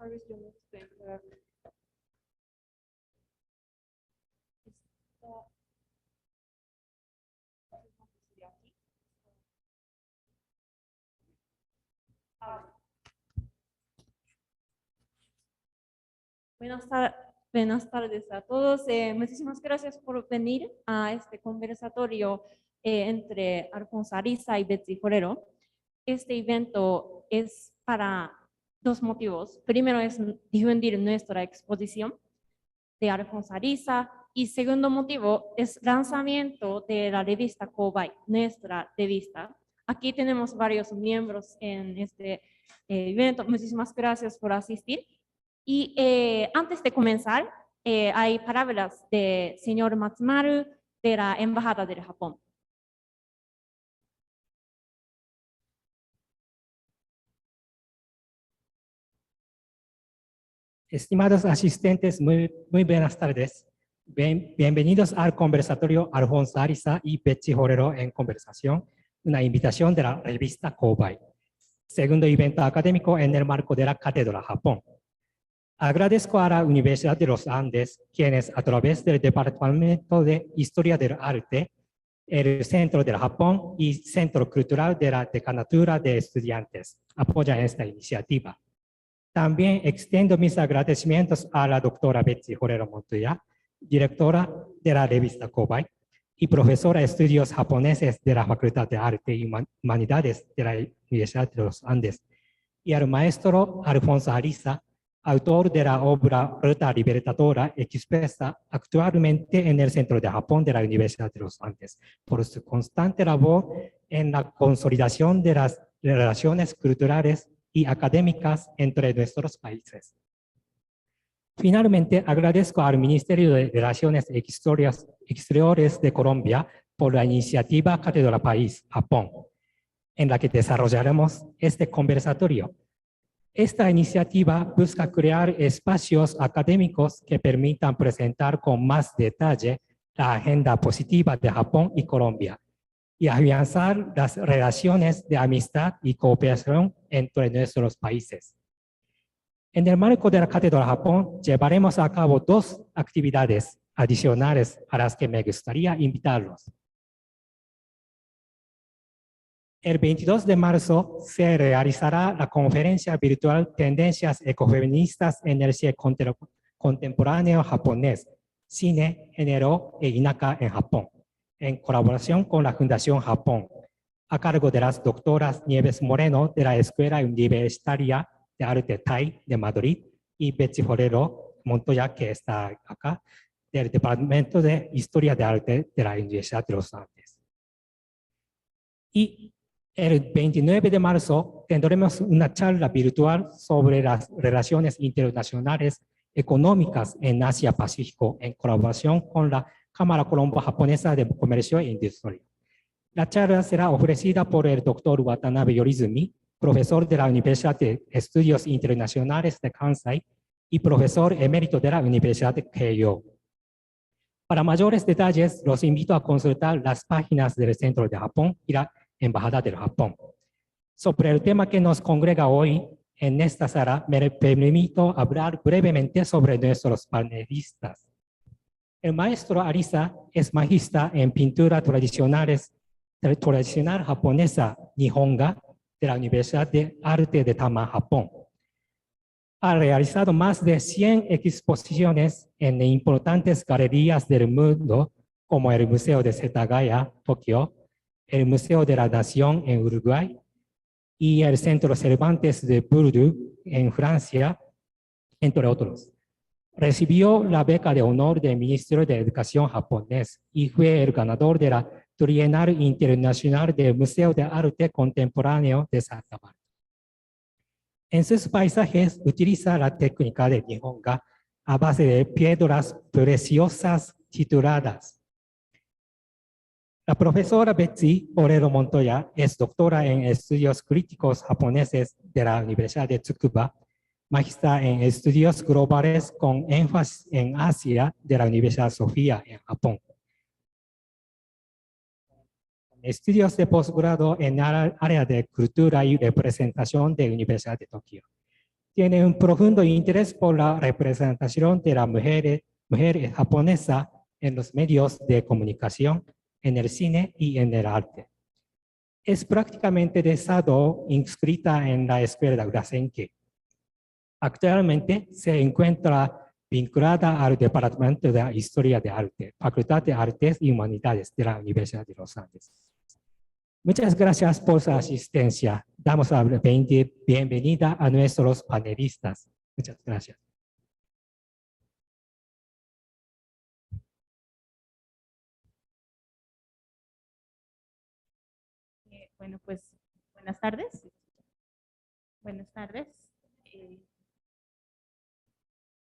Tal vez yo no estoy claro. Buenas tardes a todos. Muchísimas gracias por venir a este conversatorio entre Alfonso Ariza y Betsy Forero. Este evento es para dos motivos. Primero es difundir nuestra exposición de Alfonso Ariza y segundo motivo es lanzamiento de la revista Cobay, nuestra revista. Aquí tenemos varios miembros en este evento. Muchísimas gracias por asistir. Y antes de comenzar, hay palabras de señor Matsumaru de la Embajada del Japón. Estimados asistentes, muy buenas tardes. Bienvenidos al conversatorio Alfonso Ariza y Betsy Forero en conversación, una invitación de la revista Cobay, segundo evento académico en el marco de la Cátedra Japón. Agradezco a la Universidad de los Andes, quienes a través del Departamento de Historia del Arte, el Centro del Japón y Centro Cultural de la Decanatura de Estudiantes apoyan esta iniciativa. También extiendo mis agradecimientos a la doctora Betsy Forero Montoya, directora de la revista Cobay y profesora de estudios japoneses de la Facultad de Arte y Humanidades de la Universidad de los Andes, y al maestro Alfonso Ariza, autor de la obra Ruta Libertadora, expuesta actualmente en el Centro de Japón de la Universidad de los Andes, por su constante labor en la consolidación de las relaciones culturales y académicas entre nuestros países. Finalmente, agradezco al Ministerio de Relaciones Exteriores de Colombia por la iniciativa Cátedra País Japón, en la que desarrollaremos este conversatorio. Esta iniciativa busca crear espacios académicos que permitan presentar con más detalle la agenda positiva de Japón y Colombia y afianzar las relaciones de amistad y cooperación entre nuestros países. En el marco de la Cátedra Japón, llevaremos a cabo dos actividades adicionales a las que me gustaría invitarlos. El 22 de marzo se realizará la conferencia virtual Tendencias Ecofeministas en el cine contemporáneo japonés, Cine, Género e Inaka en Japón, en colaboración con la Fundación Japón, a cargo de las doctoras Nieves Moreno de la Escuela Universitaria de Arte TAI de Madrid y Betsy Forero Montoya, que está acá, del Departamento de Historia de Arte de la Universidad de los Andes. Y el 29 de marzo tendremos una charla virtual sobre las relaciones internacionales económicas en Asia-Pacífico en colaboración con la Cámara Colombo-Japonesa de Comercio e Industria. La charla será ofrecida por el doctor Watanabe Yorizumi, profesor de la Universidad de Estudios Internacionales de Kansai y profesor emérito de la Universidad de Keio. Para mayores detalles, los invito a consultar las páginas del Centro de Japón y la Embajada del Japón. Sobre el tema que nos congrega hoy en esta sala, me permito hablar brevemente sobre nuestros panelistas. El maestro Ariza es magista en pintura tradicional japonesa Nihonga de la Universidad de Arte de Tama, Japón. Ha realizado más de 100 exposiciones en importantes galerías del mundo, como el Museo de Setagaya, Tokio, el Museo de la Nación en Uruguay y el Centro Cervantes de Bordeaux en Francia, entre otros. Recibió la beca de honor del Ministerio de Educación japonés y fue el ganador de la Trienal Internacional del Museo de Arte Contemporáneo de Santa Marta. En sus paisajes utiliza la técnica de Nihonga a base de piedras preciosas tituladas. La profesora Betsy Forero Montoya es doctora en estudios críticos japoneses de la Universidad de Tsukuba, magistra en estudios globales con énfasis en Asia de la Universidad Sofía en Japón. Estudios de posgrado en el área de cultura y representación de la Universidad de Tokio. tiene un profundo interés por la representación de la mujer japonesa en los medios de comunicación, en el cine y en el arte. Es prácticamente de estado inscrita en la Escuela Urasenke. Actualmente se encuentra vinculada al Departamento de Historia de Arte, Facultad de Artes y Humanidades de la Universidad de los Andes. Muchas gracias por su asistencia. Damos la bienvenida a nuestros panelistas. Muchas gracias. Bueno, pues buenas tardes. Buenas tardes.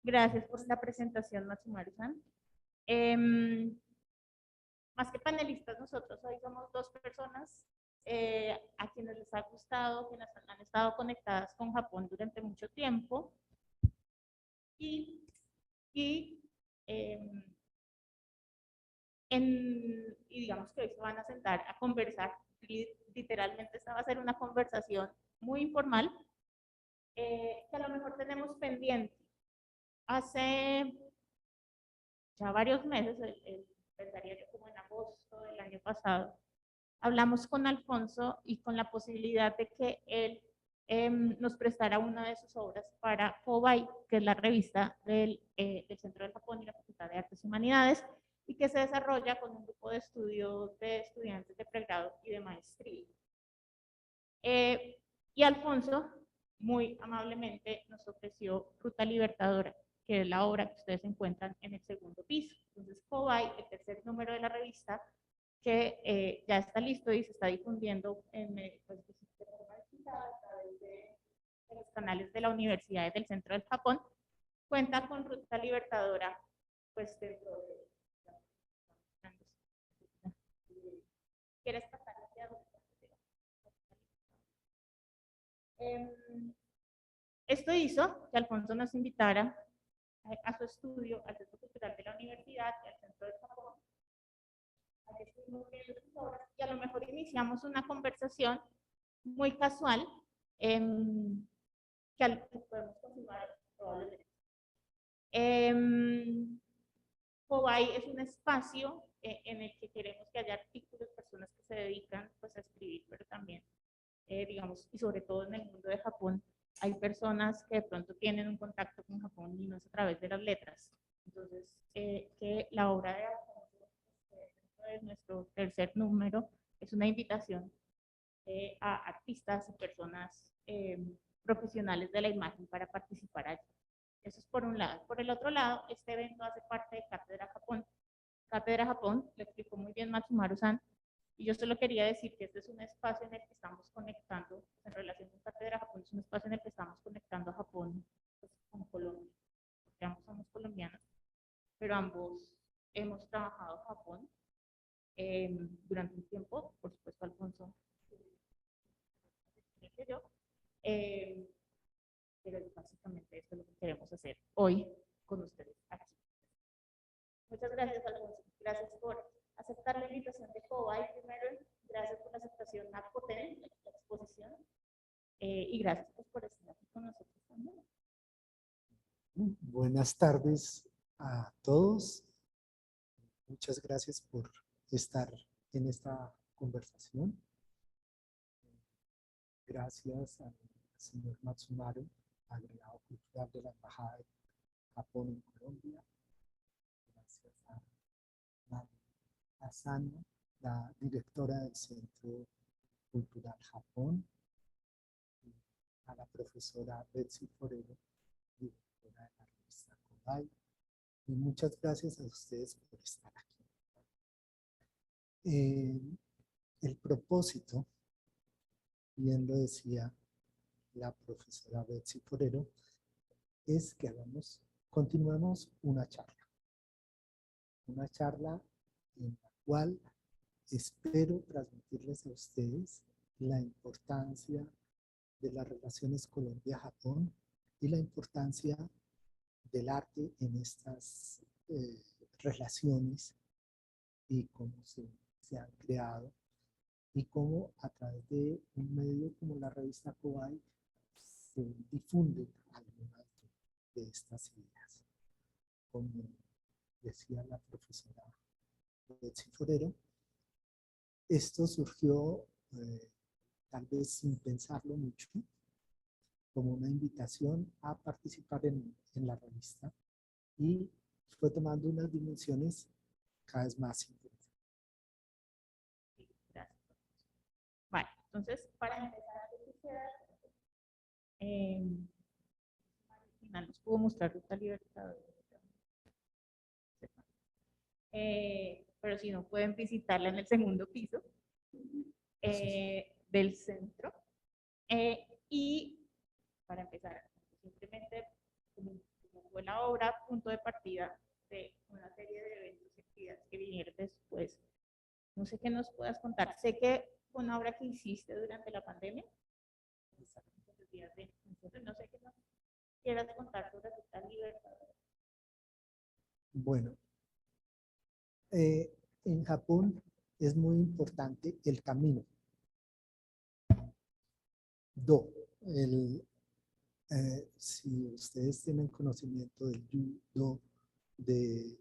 Gracias por la presentación, Matsumari-san. Más que panelistas, nosotros hoy somos dos personas a quienes les ha gustado, quienes han estado conectadas con Japón durante mucho tiempo. Y digamos que hoy se van a sentar a conversar. Literalmente esta va a ser una conversación muy informal que a lo mejor tenemos pendiente. Hace ya varios meses, pensaría yo como en agosto del año pasado, hablamos con Alfonso y con la posibilidad de que él nos prestara una de sus obras para Kobai, que es la revista del Centro del Japón y la Facultad de Artes y Humanidades, y que se desarrolla con un grupo de estudio de estudiantes de pregrado y de maestría. Y Alfonso, muy amablemente, nos ofreció Ruta Libertadora, que es la obra que ustedes encuentran en el segundo piso. Entonces, Kobai, el tercer número de la revista, que ya está listo y se está difundiendo en pues, de forma digital a través de los canales de la Universidad del Centro del Japón, cuenta con Ruta Libertadora, pues dentro de... ¿Quieres pasar hacia dónde? Esto hizo que Alfonso nos invitara a su estudio al Centro Cultural de la Universidad y al Centro del Japón. Y a lo mejor iniciamos una conversación muy casual que podemos continuar probablemente. Kobai es un espacio en el que queremos que haya artículos, personas que se dedican pues, a escribir, pero también, digamos, y sobre todo en el mundo de Japón, hay personas que de pronto tienen un contacto con Japón y no es a través de las letras. Entonces, que la obra de Alfonso, de nuestro tercer número, es una invitación a artistas y personas profesionales de la imagen para participar allí. Eso es por un lado. Por el otro lado, este evento hace parte de Cátedra Japón. Cátedra Japón, le explicó muy bien Matsumaru-san, y yo solo quería decir que este es un espacio en el que estamos conectando, en relación con Cátedra Japón, es un espacio en el que estamos conectando a Japón pues, con Colombia, porque ambos somos colombianos, pero ambos hemos trabajado en Japón durante un tiempo, por supuesto Alfonso, que yo, pero básicamente esto es lo que queremos hacer hoy con ustedes aquí. Muchas gracias, Alfonso. Gracias por aceptar la invitación de Kobai primero. Gracias por la aceptación a Coten, la exposición. Y gracias pues, por estar aquí con nosotros también. Buenas tardes a todos. Muchas gracias por estar en esta conversación. Gracias al señor Matsumaru, agregado cultural de la Embajada de Japón en Colombia. Gracias a Nami Asano, la directora del Centro Cultural Japón. Y a la profesora Betsy Forero, directora de la revista Kobai. Y muchas gracias a ustedes por estar aquí. El propósito, bien lo decía la profesora Betsy Forero, es que continuemos una charla en la cual espero transmitirles a ustedes la importancia de las relaciones Colombia-Japón y la importancia del arte en estas relaciones y cómo se han creado y cómo a través de un medio como la revista Kobai se difunden de estas ideas. Como decía la profesora Betsy Forero, esto surgió tal vez sin pensarlo mucho, como una invitación a participar en la revista, y fue tomando unas dimensiones cada vez más importantes. Sí, gracias. Vale, entonces, para empezar, al final les puedo mostrar Ruta Libertador. Pero si no, pueden visitarla en el segundo piso del centro. Y para empezar, simplemente como fue la obra, punto de partida de una serie de eventos y actividades que vinieron después. No sé qué nos puedas contar. Sé que fue una obra que hiciste durante la pandemia. Entonces, no sé qué nos quieras contar sobre Ruta Libertador. Bueno, en Japón es muy importante el camino. Si ustedes tienen conocimiento del judo, de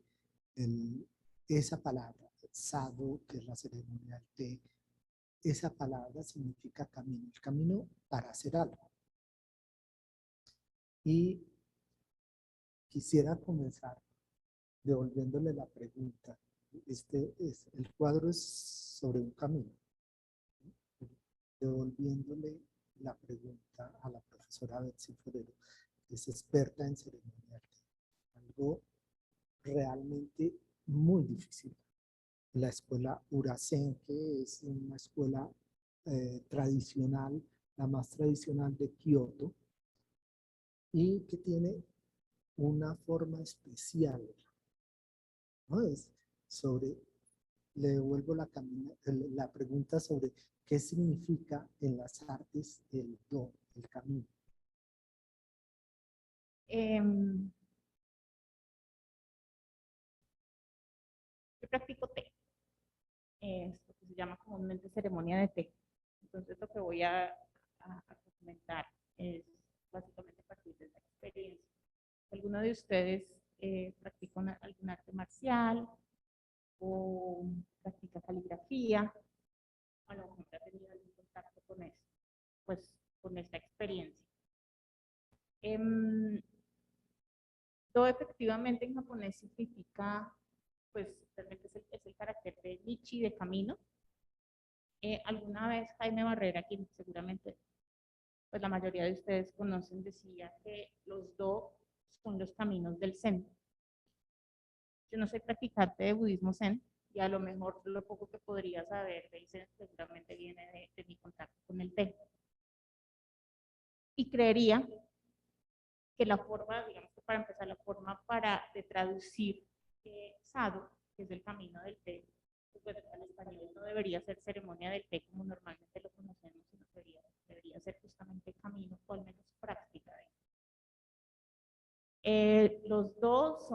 esa palabra, sado, que es la ceremonia del té, esa palabra significa camino, el camino para hacer algo. Y quisiera comenzar devolviéndole la pregunta. El cuadro es sobre un camino. Devolviéndole la pregunta a la profesora Betsy Forero, que es experta en ceremonia, algo realmente muy difícil. La escuela Urasen, que es una escuela tradicional, la más tradicional de Kioto, y que tiene una forma especial, ¿no? Le devuelvo la pregunta sobre qué significa en las artes el do, el camino. Yo practico té. Esto que se llama comúnmente ceremonia de té. Entonces, lo que voy a comentar es básicamente a partir de esa experiencia. ¿Alguno de ustedes practica algún arte marcial o practica caligrafía? A lo mejor ha tenido algún contacto con esto, pues con esta experiencia. Do efectivamente en japonés significa, pues realmente es el carácter de Nichi, de camino. Alguna vez Jaime Barrera, quien seguramente pues la mayoría de ustedes conocen, decía que los do son los caminos del Zen. Yo no soy practicante de budismo Zen, y a lo mejor lo poco que podría saber de Zen seguramente viene de mi contacto con el té. Y creería que la forma, digamos que para empezar, la forma de traducir sado, que es el camino del té, pues en español no debería ser ceremonia del té como normalmente lo conocemos, sino debería ser justamente camino, o al menos práctica. Los dos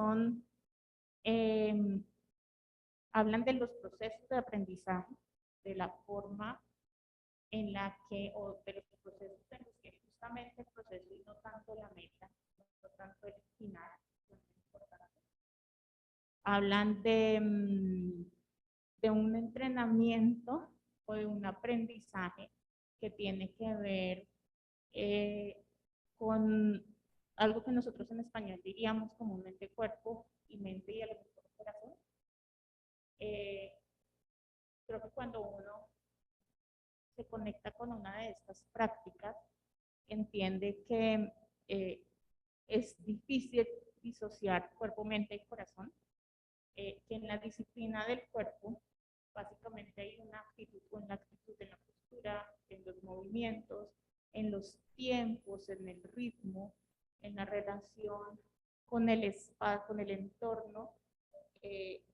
hablan de los procesos de aprendizaje, de la forma en la que, o de los procesos en los que justamente el proceso y no tanto la meta, no tanto el final, hablan de un entrenamiento o de un aprendizaje que tiene que ver con algo que nosotros en español diríamos comúnmente cuerpo y mente y a lo mejor corazón. Creo que cuando uno se conecta con una de estas prácticas, entiende que es difícil disociar cuerpo, mente y corazón, que en la disciplina del cuerpo básicamente hay una actitud, en la postura, en los movimientos, en los tiempos, en el ritmo, en la relación con el espacio, con el entorno,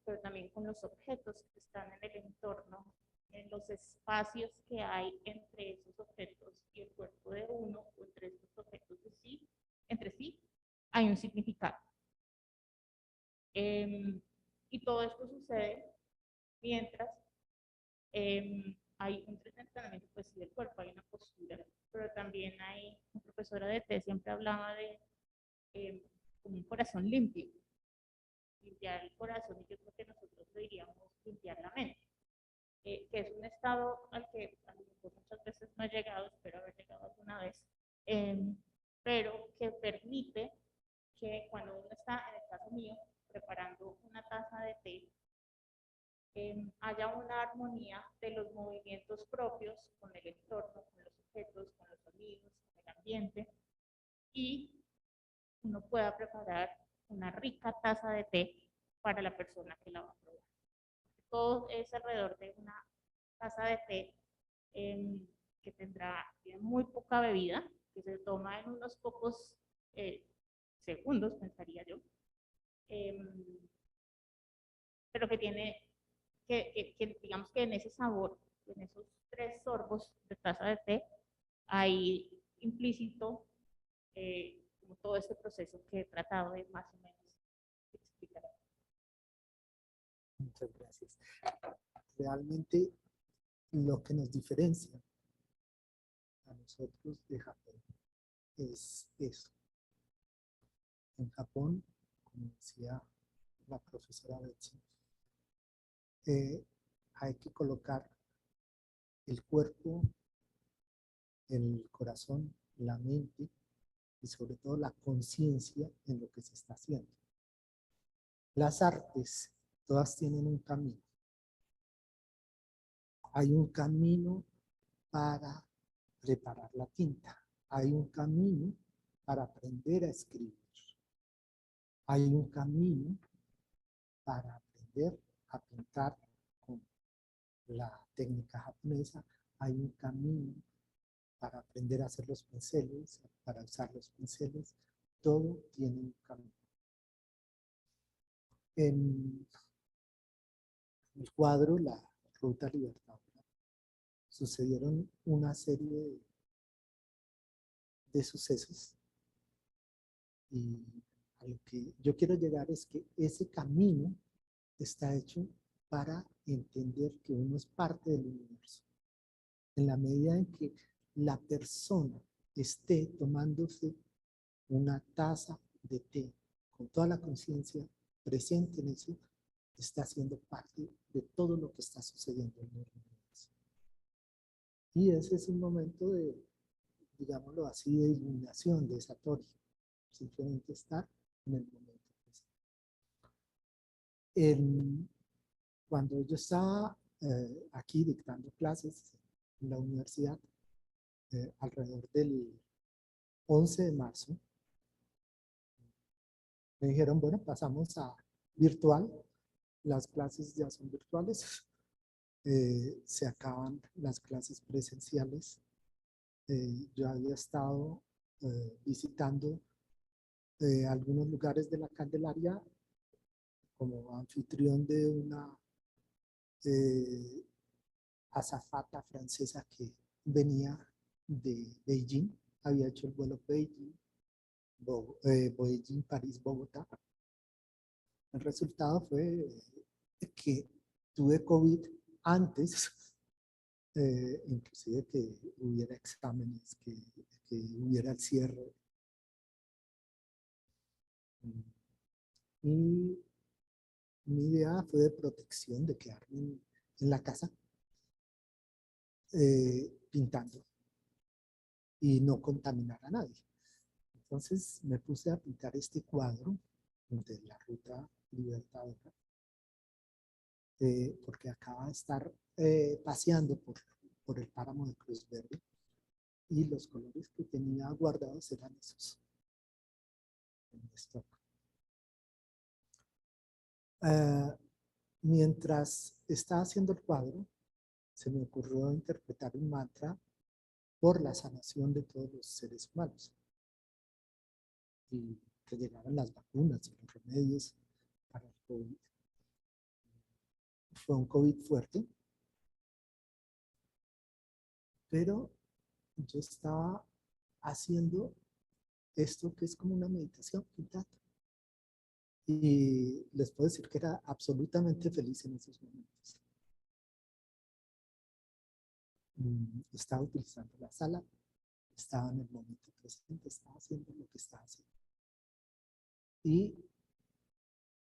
pero también con los objetos que están en el entorno, en los espacios que hay entre esos objetos y el cuerpo de uno, o entre estos objetos entre sí, hay un significado. Y todo esto sucede mientras hay un entrenamiento pues, sí, del cuerpo, hay una postura, pero también hay, una profesora de té siempre hablaba como un corazón limpio. Limpiar el corazón, y yo creo que nosotros lo diríamos limpiar la mente, que es un estado al que a lo mejor muchas veces no he llegado, espero haber llegado alguna vez, pero que permite que cuando uno está, en el caso mío, preparando una taza de té, haya una armonía de los movimientos propios con el entorno, con los objetos, con los sonidos, con el ambiente, y uno pueda preparar una rica taza de té para la persona que la va a probar. Todo es alrededor de una taza de té que tendrá muy poca bebida, que se toma en unos pocos segundos, pensaría yo, pero que tiene, digamos que en ese sabor, en esos 3 sorbos de taza de té, hay implícito como todo este proceso que he tratado de más o menos explicar. Muchas gracias. Realmente lo que nos diferencia a nosotros de Japón es eso. En Japón, como decía la profesora Betsy, hay que colocar el cuerpo, el corazón, la mente y sobre todo la conciencia en lo que se está haciendo. Las artes, todas tienen un camino. Hay un camino para preparar la tinta. Hay un camino para aprender a escribir. Hay un camino para aprender a pintar con la técnica japonesa. Hay un camino para aprender a hacer los pinceles, para usar los pinceles. Todo tiene un camino. En el cuadro La Ruta Libertadora sucedieron una serie de sucesos y a lo que yo quiero llegar es que ese camino está hecho para entender que uno es parte del universo. En la medida en que la persona esté tomándose una taza de té con toda la conciencia presente en eso, está siendo parte de todo lo que está sucediendo en el universo. Y ese es un momento de, digámoslo así, de iluminación, de satori. Simplemente estar en el momento presente. Cuando yo estaba aquí dictando clases en la universidad, alrededor del 11 de marzo, me dijeron, bueno, pasamos a virtual, las clases ya son virtuales, se acaban las clases presenciales. Yo había estado visitando algunos lugares de la Candelaria como anfitrión de una azafata francesa que venía de Beijing, había hecho el vuelo Beijing, París, Bogotá. El resultado fue que tuve COVID antes, inclusive que hubiera exámenes, que hubiera el cierre. Y mi idea fue de protección, de quedarme en la casa pintando y no contaminar a nadie. Entonces me puse a pintar este cuadro de La Ruta Libertadora, porque acaba de estar paseando por el páramo de Cruz Verde y los colores que tenía guardados eran esos. En stock. Mientras estaba haciendo el cuadro, se me ocurrió interpretar un mantra por la sanación de todos los seres humanos y que llegaran las vacunas y los remedios para el COVID. Fue un COVID fuerte, pero yo estaba haciendo esto que es como una meditación, pintando. Y les puedo decir que era absolutamente feliz en esos momentos. Estaba utilizando la sala, estaba en el momento presente, estaba haciendo lo que estaba haciendo. y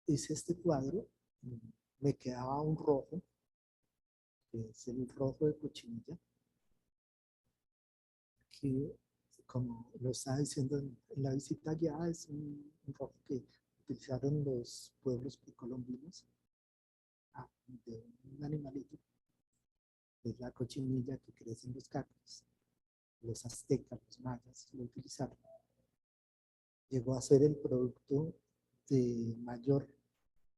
hice este cuadro. Me quedaba un rojo, que es el rojo de cochinilla, que como lo estaba diciendo en la visita guiada, es un rojo que utilizaron los pueblos precolombinos de un animalito, que es la cochinilla que crece en los cactus. Los aztecas, los mayas lo utilizaron. Llegó a ser el producto de mayor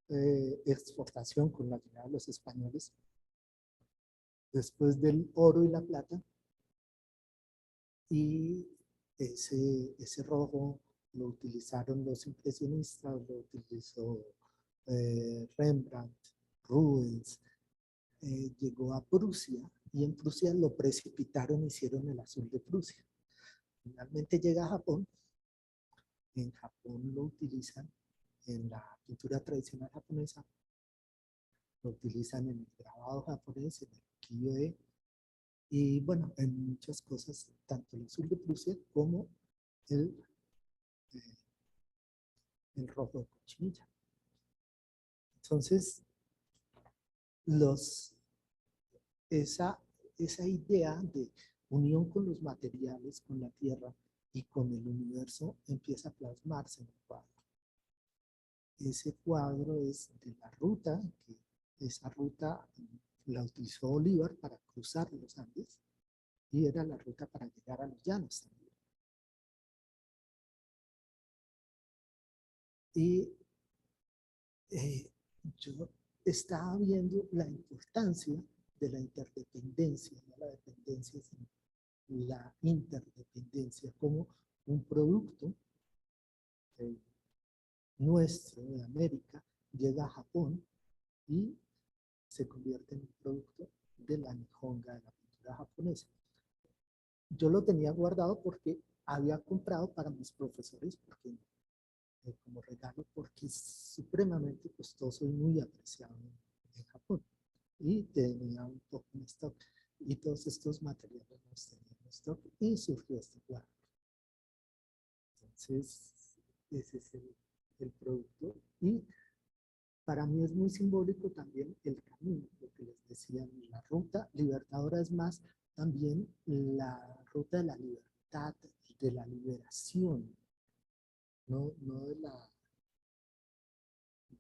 exportación con la llegada de los españoles. Después del oro y la plata, y ese rojo lo utilizaron los impresionistas, lo utilizó Rembrandt, Rubens, llegó a Prusia y en Prusia lo precipitaron y hicieron el azul de Prusia. Finalmente llega a Japón. En Japón lo utilizan en la pintura tradicional japonesa, lo utilizan en el grabado japonés, en el ukiyo-e, y bueno, en muchas cosas, tanto el azul de Prusia como el, eh, el rojo de cochinilla. Entonces, esa idea de unión con los materiales, con la tierra y con el universo empieza a plasmarse en el cuadro. Ese cuadro es de la ruta, que esa ruta la utilizó Bolívar para cruzar los Andes y era la ruta para llegar a los llanos también. Y yo estaba viendo la importancia de la interdependencia, no la dependencia, sino la interdependencia como un producto nuestro de América llega a Japón y se convierte en un producto de la Nihonga, de la pintura japonesa. Yo lo tenía guardado porque había comprado para mis profesores, porque como regalo, porque es supremamente costoso y muy apreciado en Japón. Y tenía un poco en stock. Y todos estos materiales los tenía en stock y surgió este cuadro. Entonces, ese es el producto. Y para mí es muy simbólico también el camino, lo que les decía, la ruta libertadora es más también la ruta de la libertad, de la liberación, no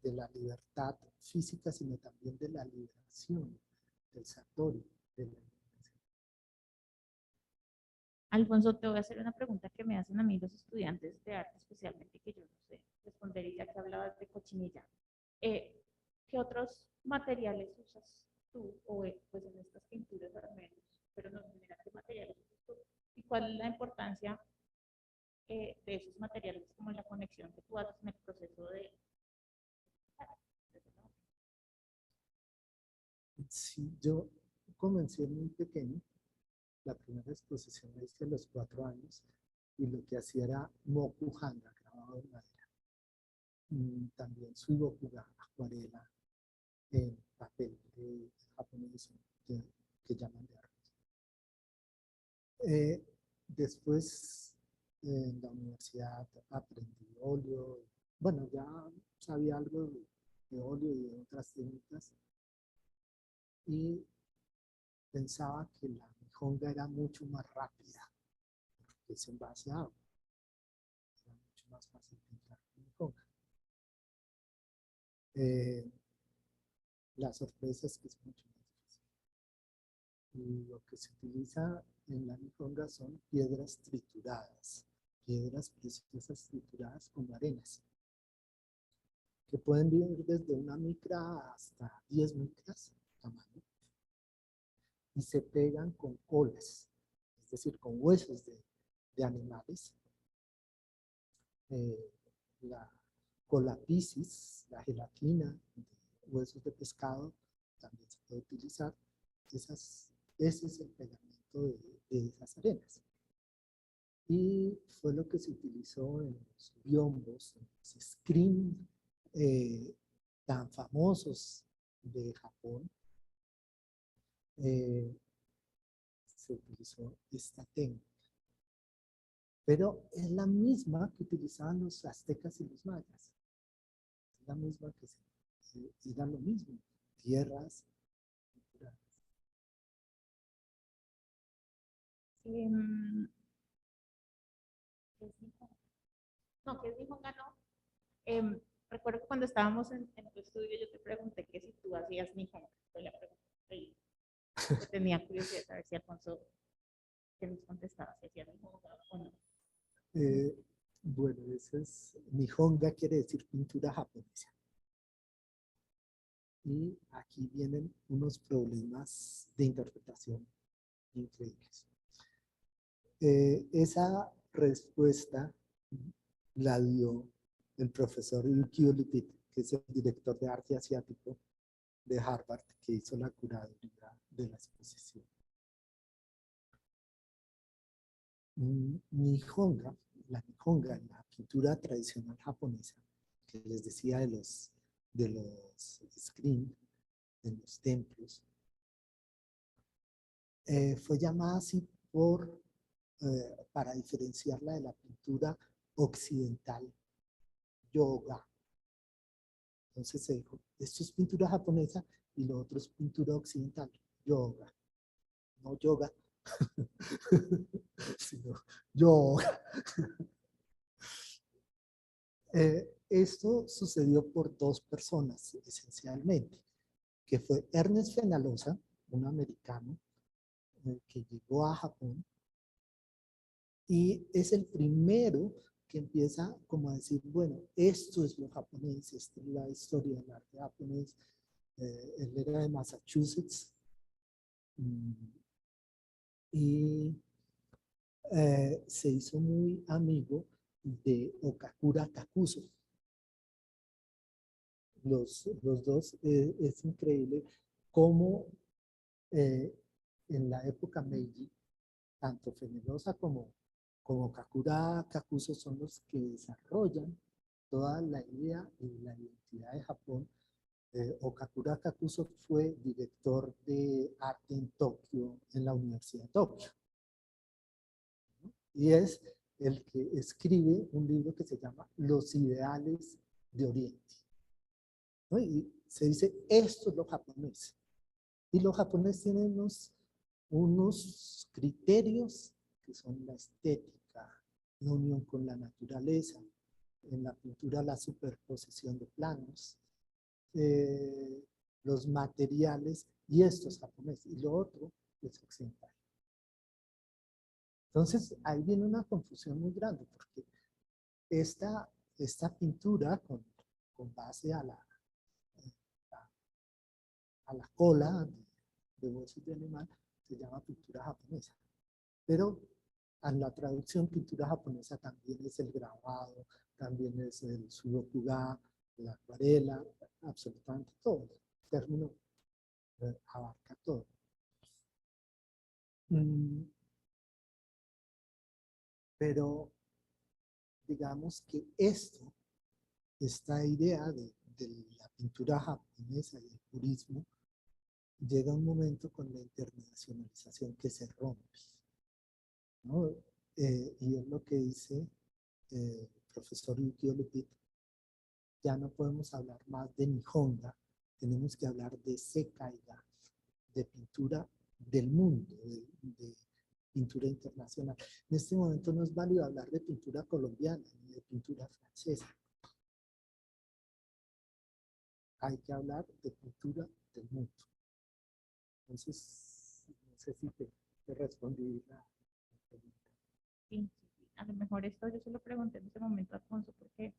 de la libertad física, sino también de la liberación, del satori, de la liberación. Alfonso, te voy a hacer una pregunta que me hacen a mí los estudiantes de arte, especialmente, que yo no sé responder, ya que hablabas de cochinilla. ¿Qué otros materiales usas tú, o pues en estas pinturas al menos, pero no en general, qué materiales usas tú? ¿Y cuál es la importancia de esos materiales, como en la conexión que tú haces en el proceso de... Sí, yo comencé muy pequeño. La primera exposición la hice a los 4 años y lo que hacía era moku hanga, grabado en madera. También suibokuga, acuarela, en papel japonés que llaman de arte. Después en la universidad aprendí óleo. Bueno, ya sabía algo de óleo y de otras técnicas. Y pensaba que la Nihonga era mucho más rápida, porque es en base a agua. Era mucho más fácil pintar con Nihonga. La sorpresa es que es mucho más difícil. Y lo que se utiliza en la Nihonga son piedras trituradas, piedras preciosas trituradas como arenas, que pueden vivir desde una micra hasta 10 micras tamaño, y se pegan con colas, es decir, con huesos de animales. La cola piscis, la gelatina de huesos de pescado, también se puede utilizar. Ese es el pegamento de esas arenas. Y fue lo que se utilizó en los biombos, en los screen tan famosos de Japón. Se utilizó esta técnica. pero es la misma que utilizaban los aztecas y los mayas. Es la misma que era lo mismo, tierras, culturales. ¿Qué es Nihonga? No, ¿qué es Nihonga? No. Recuerdo que cuando estábamos en tu estudio yo te pregunté que si tú hacías Nihonga. Fue la pregunta que tenía curiosidad de saber si Alfonso que nos contestaba si hacía Nihonga o no. Bueno, eso es, Nihonga quiere decir pintura japonesa. Y aquí vienen unos problemas de interpretación increíbles. Esa respuesta la dio el profesor Yukio Lipit, que es el director de arte asiático de Harvard, que hizo la curaduría de la exposición. Nihonga, la pintura tradicional japonesa, que les decía de los screens, de los templos, fue llamada así para diferenciarla de la pintura occidental yoga. Entonces se dijo, esto es pintura japonesa y lo otro es pintura occidental, yoga. No yoga, sino yoga. Esto sucedió por dos personas, esencialmente, que fue Ernest Fenollosa, un americano, que llegó a Japón, y es el primero que empieza como a decir, bueno, esto es lo japonés, esta es la historia del arte japonés. Él era de Massachusetts, y se hizo muy amigo de Okakura Kakuzo. Los dos, es increíble cómo en la época Meiji, tanto Fenollosa como Okakura Kakuzo son los que desarrollan toda la idea y la identidad de Japón. Okakura Kakuzo fue director de arte en Tokio, en la Universidad de Tokio. Y es el que escribe un libro que se llama Los Ideales de Oriente, ¿no? Y se dice, esto es lo japonés. Y los japoneses tienen unos criterios que son la estética, la unión con la naturaleza, en la pintura la superposición de planos, los materiales, y esto es japonés, y lo otro es occidental. Entonces, ahí viene una confusión muy grande, porque esta pintura con base a la cola de huesos de animal se llama pintura japonesa. Pero en la traducción, pintura japonesa también es el grabado, también es el sudokuga, la acuarela, absolutamente todo. El término abarca todo. Pero digamos que esta idea de la pintura japonesa y el purismo, llega un momento con la internacionalización que se rompe, ¿no? Y es lo que dice el profesor Yukio Lipit, ya no podemos hablar más de Nihonga, tenemos que hablar de Sekaiga, de pintura del mundo, de pintura internacional. En este momento no es válido hablar de pintura colombiana ni de pintura francesa. Hay que hablar de pintura del mundo. Entonces, no sé si te respondí la pregunta. Sí, a lo mejor esto yo se lo pregunté en ese momento a Alfonso, porque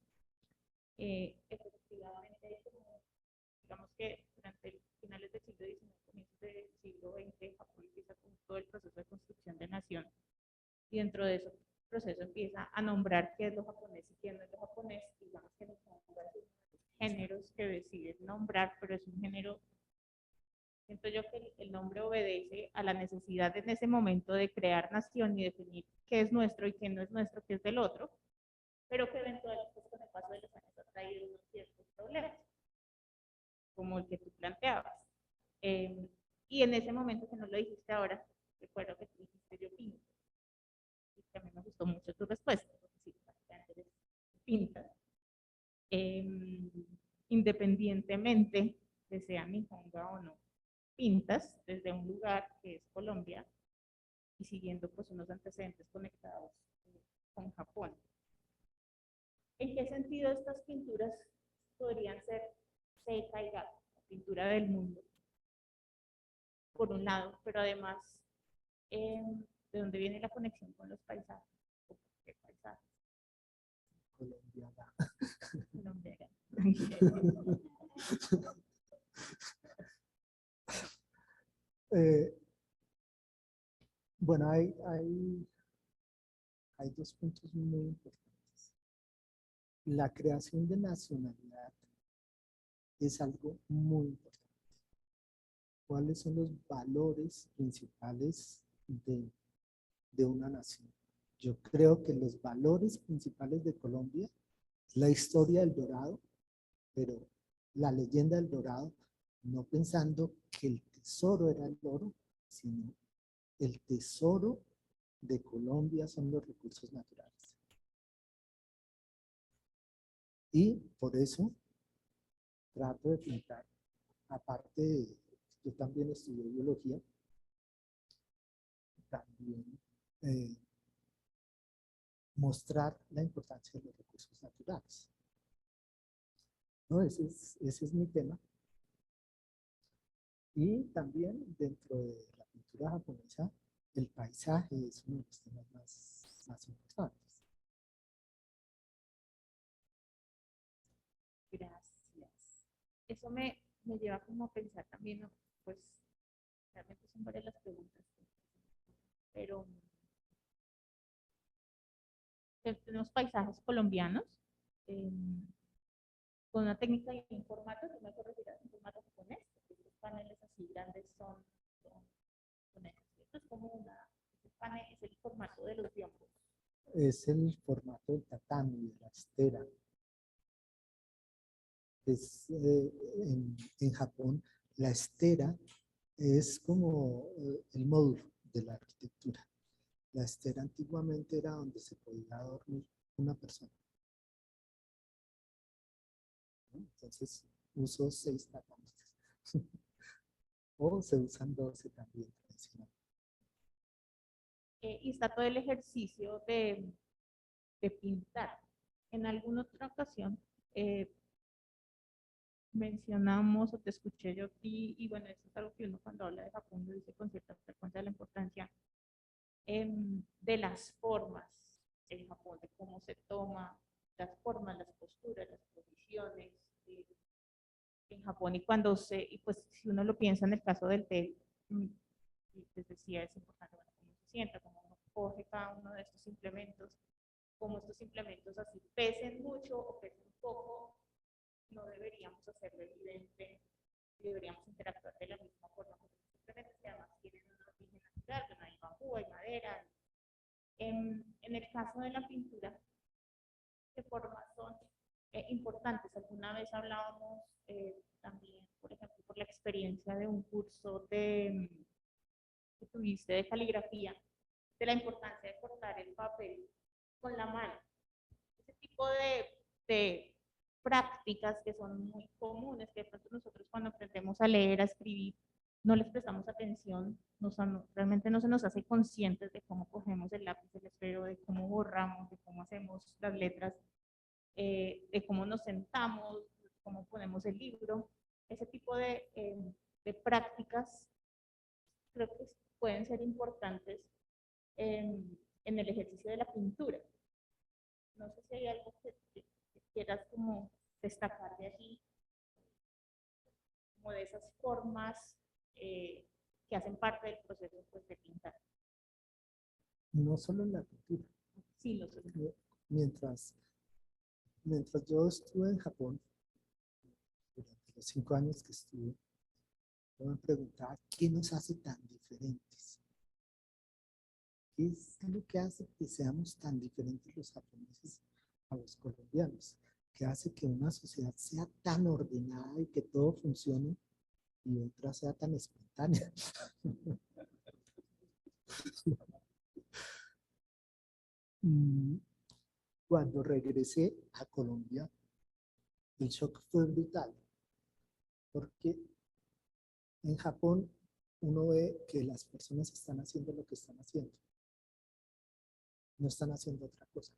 efectivamente, digamos que durante finales del siglo XIX, comienzos del siglo XX, Japón empieza con todo el proceso de construcción de nación, y dentro de ese proceso empieza a nombrar qué es lo japonés y qué no es lo japonés. Digamos que no son géneros que deciden nombrar, pero es un género, siento yo que el nombre obedece a la necesidad en ese momento de crear nación y definir qué es nuestro y qué no es nuestro, qué es del otro, pero que eventualmente con el paso de los años ha traído unos ciertos problemas, como el que tú planteabas. Y en ese momento, que no lo dijiste ahora, recuerdo que tú dijiste yo pinto. que a mí me gustó mucho tu respuesta, porque sí, Andrés pinta. Independientemente de sea Nihonga o no, pintas desde un lugar que es Colombia y siguiendo pues unos antecedentes conectados con Japón. ¿En qué sentido estas pinturas podrían ser Seika y Gato, la pintura del mundo, por un lado, pero además de dónde viene la conexión con los paisajes? ¿Qué paisajes? Colombiana. Colombiana. Eh, bueno, hay dos puntos muy importantes. La creación de nacionalidad es algo muy importante. ¿Cuáles son los valores principales de una nación? Yo creo que los valores principales de Colombia es la historia del Dorado, pero la leyenda del Dorado, no pensando que el tesoro era el oro, sino el tesoro de Colombia son los recursos naturales. Y por eso trato de pintar, aparte de, yo también estudié biología, también mostrar la importancia de los recursos naturales. ¿No? Ese es mi tema. Y también dentro de la pintura japonesa, el paisaje es uno de los temas más importantes. Gracias. Eso me lleva como a pensar también, ¿no? Pues realmente son varias las preguntas, pero tenemos paisajes colombianos eh, con una técnica y un formato, que me corregirás, un formato japonés, porque estos paneles así grandes son esto es como este panel es el formato de los biombos. Es el formato del tatami, de la estera. En Japón, la estera es como el módulo de la arquitectura. La estera antiguamente era donde se podía dormir una persona. ¿No? Entonces, uso 6 tatamis. O se usan 12 también tradicionalmente. Y está todo el ejercicio de pintar. En alguna otra ocasión mencionamos o te escuché yo y bueno, eso es algo que uno cuando habla de Japón lo dice con cierta frecuencia, la importancia de las formas en Japón, de cómo se toma las formas, las posturas, las posiciones en Japón. Y cuando y pues si uno lo piensa en el caso del té, les decía, es importante, bueno, cómo se sienta, cómo uno coge cada uno de estos implementos, cómo estos implementos así pesen mucho o pesen poco, no deberíamos hacerlo evidente, deberíamos interactuar de la misma forma con los implementos que además tienen un origen natural, bueno, hay bambú, hay madera. En el caso de la pintura, ¿qué formas son importantes? Alguna vez hablábamos también, por ejemplo, por la experiencia de un curso que tuviste de caligrafía, de la importancia de cortar el papel con la mano. Ese tipo de prácticas que son muy comunes, que de pronto nosotros cuando aprendemos a leer, a escribir, no les prestamos atención, realmente no se nos hace conscientes de cómo cogemos el lápiz, el esfero, de cómo borramos, de cómo hacemos las letras, de cómo nos sentamos, de cómo ponemos el libro. Ese tipo de prácticas creo que pueden ser importantes en el ejercicio de la pintura. No sé si hay algo que quieras como destacar de allí, como de esas formas que hacen parte del proceso pues, de pintar. No solo en la pintura. Sí, lo sé. Mientras yo estuve en Japón, durante los 5 años que estuve, yo me preguntaba qué nos hace tan diferentes. ¿Qué es lo que hace que seamos tan diferentes los japoneses a los colombianos? ¿Qué hace que una sociedad sea tan ordenada y que todo funcione y otra sea tan espontánea? Cuando regresé a Colombia, el shock fue brutal, porque en Japón uno ve que las personas están haciendo lo que están haciendo, no están haciendo otra cosa.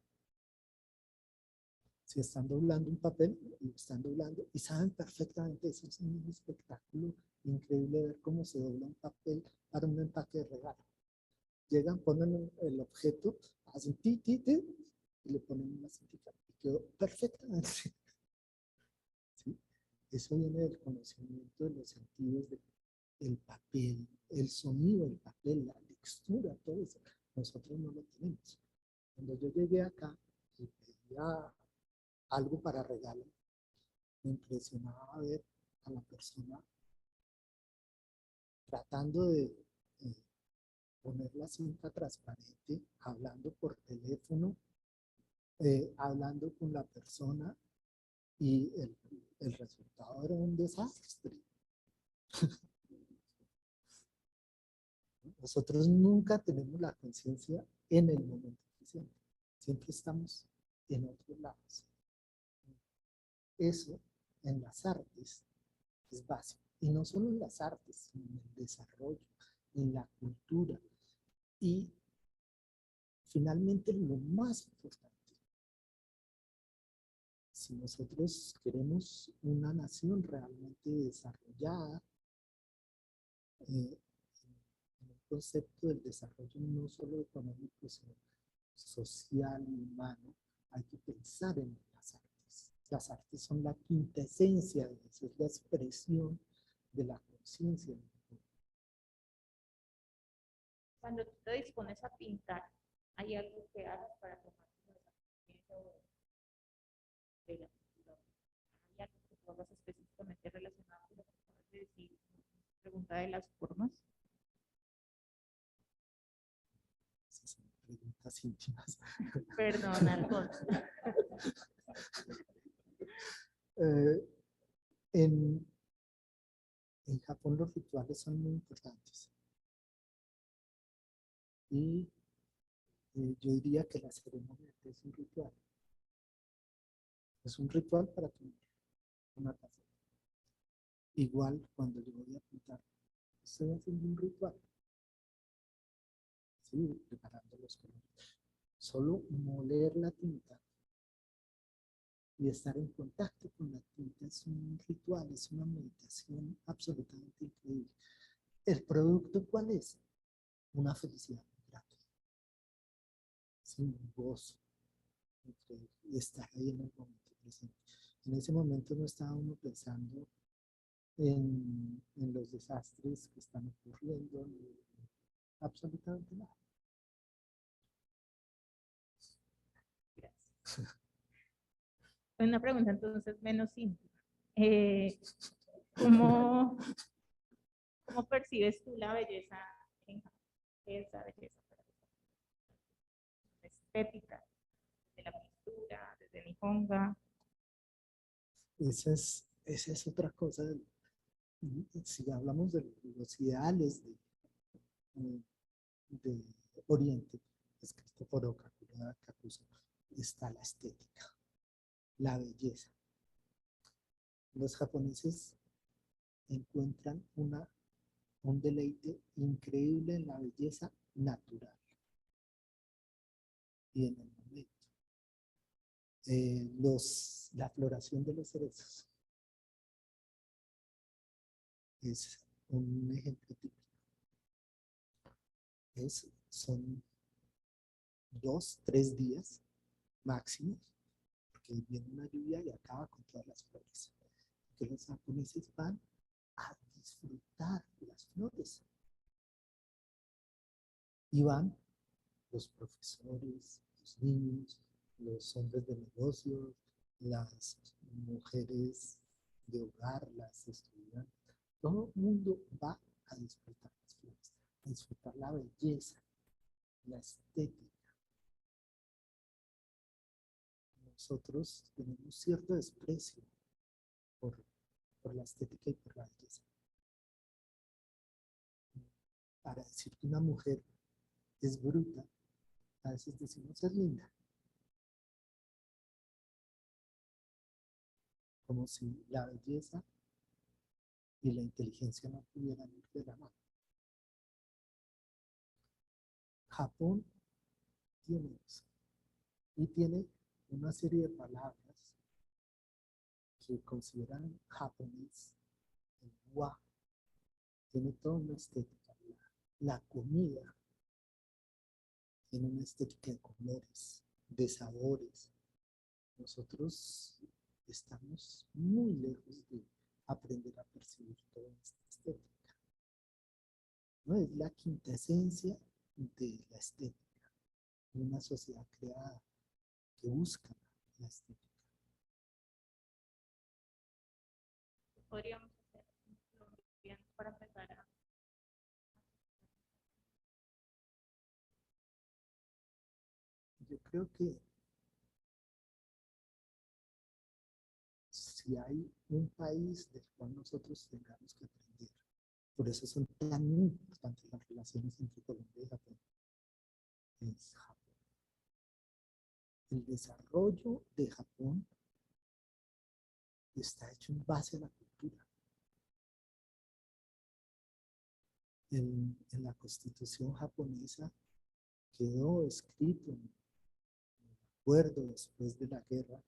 Si están doblando un papel, lo están doblando y saben perfectamente, eso es un espectáculo increíble ver cómo se dobla un papel para un empaque de regalo. Llegan, ponen el objeto, hacen ti, ti, ti, y le ponen una cintica y quedó perfectamente. ¿Sí? Eso viene del conocimiento de los sentidos del papel, el sonido del papel, la textura, todo eso. Nosotros no lo tenemos. Cuando yo llegué acá y pedía algo para regalo, me impresionaba ver a la persona tratando de poner la cinta transparente, hablando por teléfono, hablando con la persona y el resultado era un desastre. Nosotros nunca tenemos la conciencia en el momento presente. Siempre estamos en otros lados. Eso en las artes es básico. Y no solo en las artes, sino en el desarrollo, en la cultura. Y finalmente lo más importante, si nosotros queremos una nación realmente desarrollada, en un concepto del desarrollo no solo económico, sino social y humano, hay que pensar en las artes. Las artes son la quintesencia de eso, es la expresión de la conciencia. Cuando tú te dispones a pintar, ¿hay algo que hagas para tomar como esa conciencia de la pintura? ¿Hay algo que tú hagas específicamente relacionado con lo que acabas de decir? Pregunta de las formas. Esas son preguntas íntimas. Perdón, Alfonso. Eh, en Japón los rituales son muy importantes. Y yo diría que la ceremonia es un ritual. Es un ritual para tomar una taza. Igual cuando yo voy a pintar, estoy haciendo un ritual. ¿Sí? Preparando los colores. Solo moler la tinta y estar en contacto con la tinta es un ritual, es una meditación absolutamente increíble. ¿El producto cuál es? Una felicidad grande. Es un gozo increíble y estar ahí en el momento presente. En ese momento no estaba uno pensando en los desastres que están ocurriendo, absolutamente nada. Gracias. Una pregunta entonces menos simple. ¿Cómo percibes tú la belleza en Japón? ¿Qué es la belleza para ti? Estética, desde la pintura, desde Nihonga. Esa es otra cosa. Si hablamos de los ideales de Oriente, escrito por Okakura Kakuzo, está la estética, la belleza. Los japoneses encuentran un deleite increíble en la belleza natural y en el momento. La floración de los cerezos es un ejemplo típico. Son 2, 3 días máximo, porque viene una lluvia y acaba con todas las flores. Que los japoneses van a disfrutar las flores. Y van los profesores, los niños, los hombres de negocios, las mujeres de hogar, las estudiantes. Todo el mundo va a disfrutar las flores, a disfrutar la belleza, la estética. Nosotros tenemos cierto desprecio por la estética y por la belleza. Para decir que una mujer es bruta, A veces decimos es linda. Como si la belleza y la inteligencia no pudieran ir de la mano. Japón tiene eso. Y tiene una serie de palabras que consideran japonés, el wa, tiene toda una estética. La comida tiene una estética de colores, de sabores. Nosotros estamos muy lejos de aprender a percibir toda esta estética. ¿No? Es la quintesencia de la estética, de una sociedad creada que busca la estética. Podríamos hacer un colombiano para empezar a... Yo creo que si hay un país del cual nosotros tengamos que aprender, por eso son tan importantes las relaciones entre Colombia y Japón, es Japón. El desarrollo de Japón está hecho en base a la cultura. En la constitución japonesa quedó escrito en el acuerdo después de la guerra,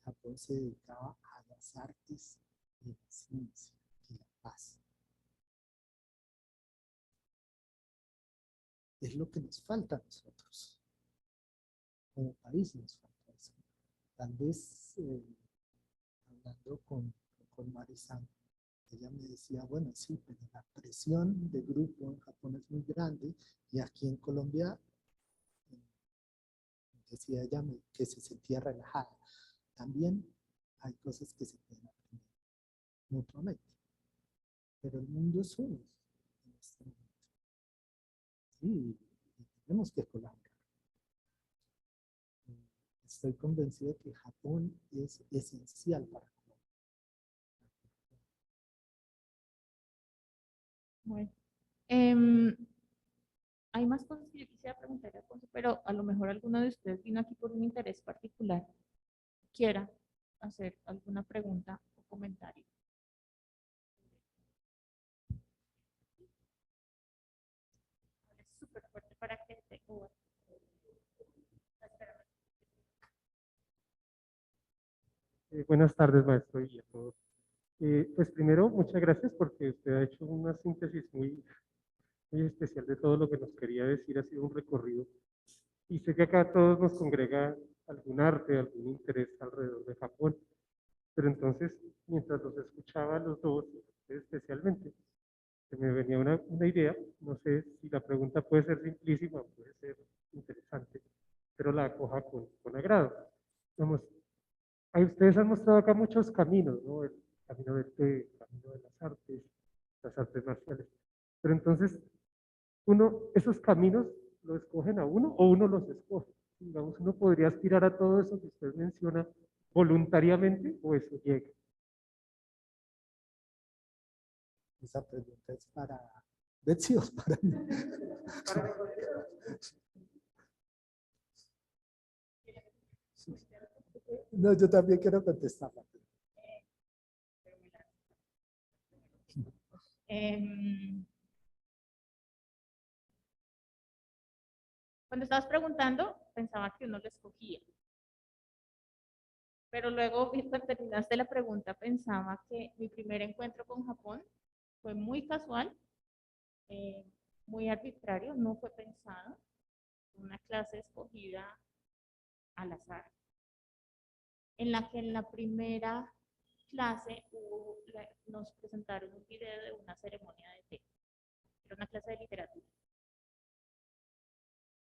Japón se dedicaba a las artes y la ciencia y la paz. Es lo que nos falta a nosotros. Como país nos falta eso. Tal vez hablando con Marisan, ella me decía, bueno, sí, pero la presión de grupo en Japón es muy grande y aquí en Colombia, decía ella que se sentía relajada. También hay cosas que se pueden aprender mutuamente, pero el mundo es uno en este momento. Sí, y tenemos que colaborar. Estoy convencido de que Japón es esencial para Colombia. Bueno, hay más cosas que yo quisiera preguntarle a Alfonso, pero a lo mejor alguno de ustedes vino aquí por un interés particular. Quiera hacer alguna pregunta o comentario. Es súper fuerte para que te... Buenas tardes, maestro, y a todos. Pues primero, muchas gracias porque usted ha hecho una síntesis muy especial de todo lo que nos quería decir. Ha sido un recorrido. Y sé que acá a todos nos congrega algún arte, algún interés alrededor de Japón. Pero entonces, mientras los escuchaba a los dos, especialmente, se me venía una idea. No sé si la pregunta puede ser simplísima, puede ser interesante, pero la acoja con agrado. Vamos, ustedes han mostrado acá muchos caminos, ¿no? El camino del té, el camino de las artes marciales. Pero entonces, esos caminos lo escogen a uno o uno los escoge. Digamos, uno podría aspirar a todo eso que usted menciona voluntariamente o eso llega. Esa pregunta es para Betsy o para mí. No, yo también quiero contestarla. Cuando estabas preguntando, pensaba que uno lo escogía. Pero luego, cuando terminaste la pregunta, pensaba que mi primer encuentro con Japón fue muy casual, muy arbitrario, no fue pensado. Una clase escogida al azar, en la que en la primera clase nos presentaron un video de una ceremonia de té. Era una clase de literatura.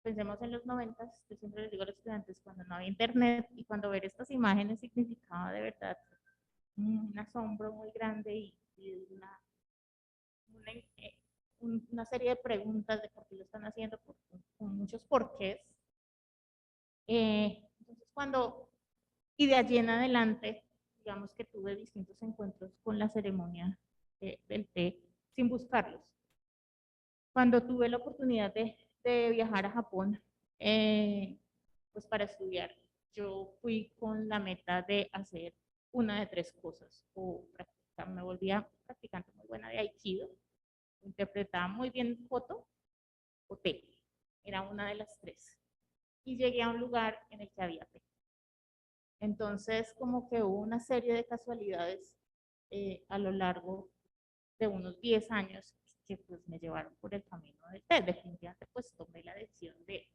Pensemos en los 90, yo siempre les digo a los estudiantes, cuando no había internet y cuando ver estas imágenes significaba de verdad un asombro muy grande y una serie de preguntas de por qué lo están haciendo, con muchos porqués. Entonces, y de allí en adelante, digamos que tuve distintos encuentros con la ceremonia del té sin buscarlos. Cuando tuve la oportunidad de viajar a Japón, pues para estudiar, yo fui con la meta de hacer una de tres cosas, o me volvía practicante muy buena de Aikido, interpretaba muy bien Koto o Te, era una de las tres. Y llegué a un lugar en el que había Te. Entonces, como que hubo una serie de casualidades a lo largo de unos 10 años que pues me llevaron por el camino del Te. Definitivamente pues tomé la decisión de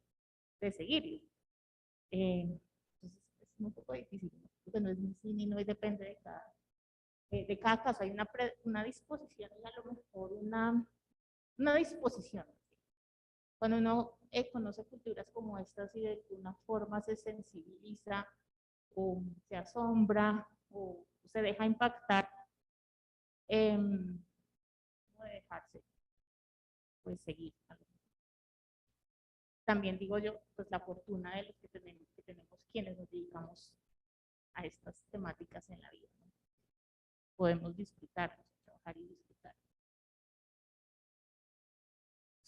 seguirlo. Entonces es un poco difícil, ¿no? Porque no es ni sí ni no, y depende de cada caso. Hay una disposición y a lo mejor una disposición. Cuando uno conoce culturas como estas y de alguna forma se sensibiliza o se asombra o se deja impactar, no de dejarse pues seguir. También digo yo, pues la fortuna de los que tenemos quienes nos dedicamos a estas temáticas en la vida, ¿no? Podemos disfrutarnos, trabajar y disfrutar.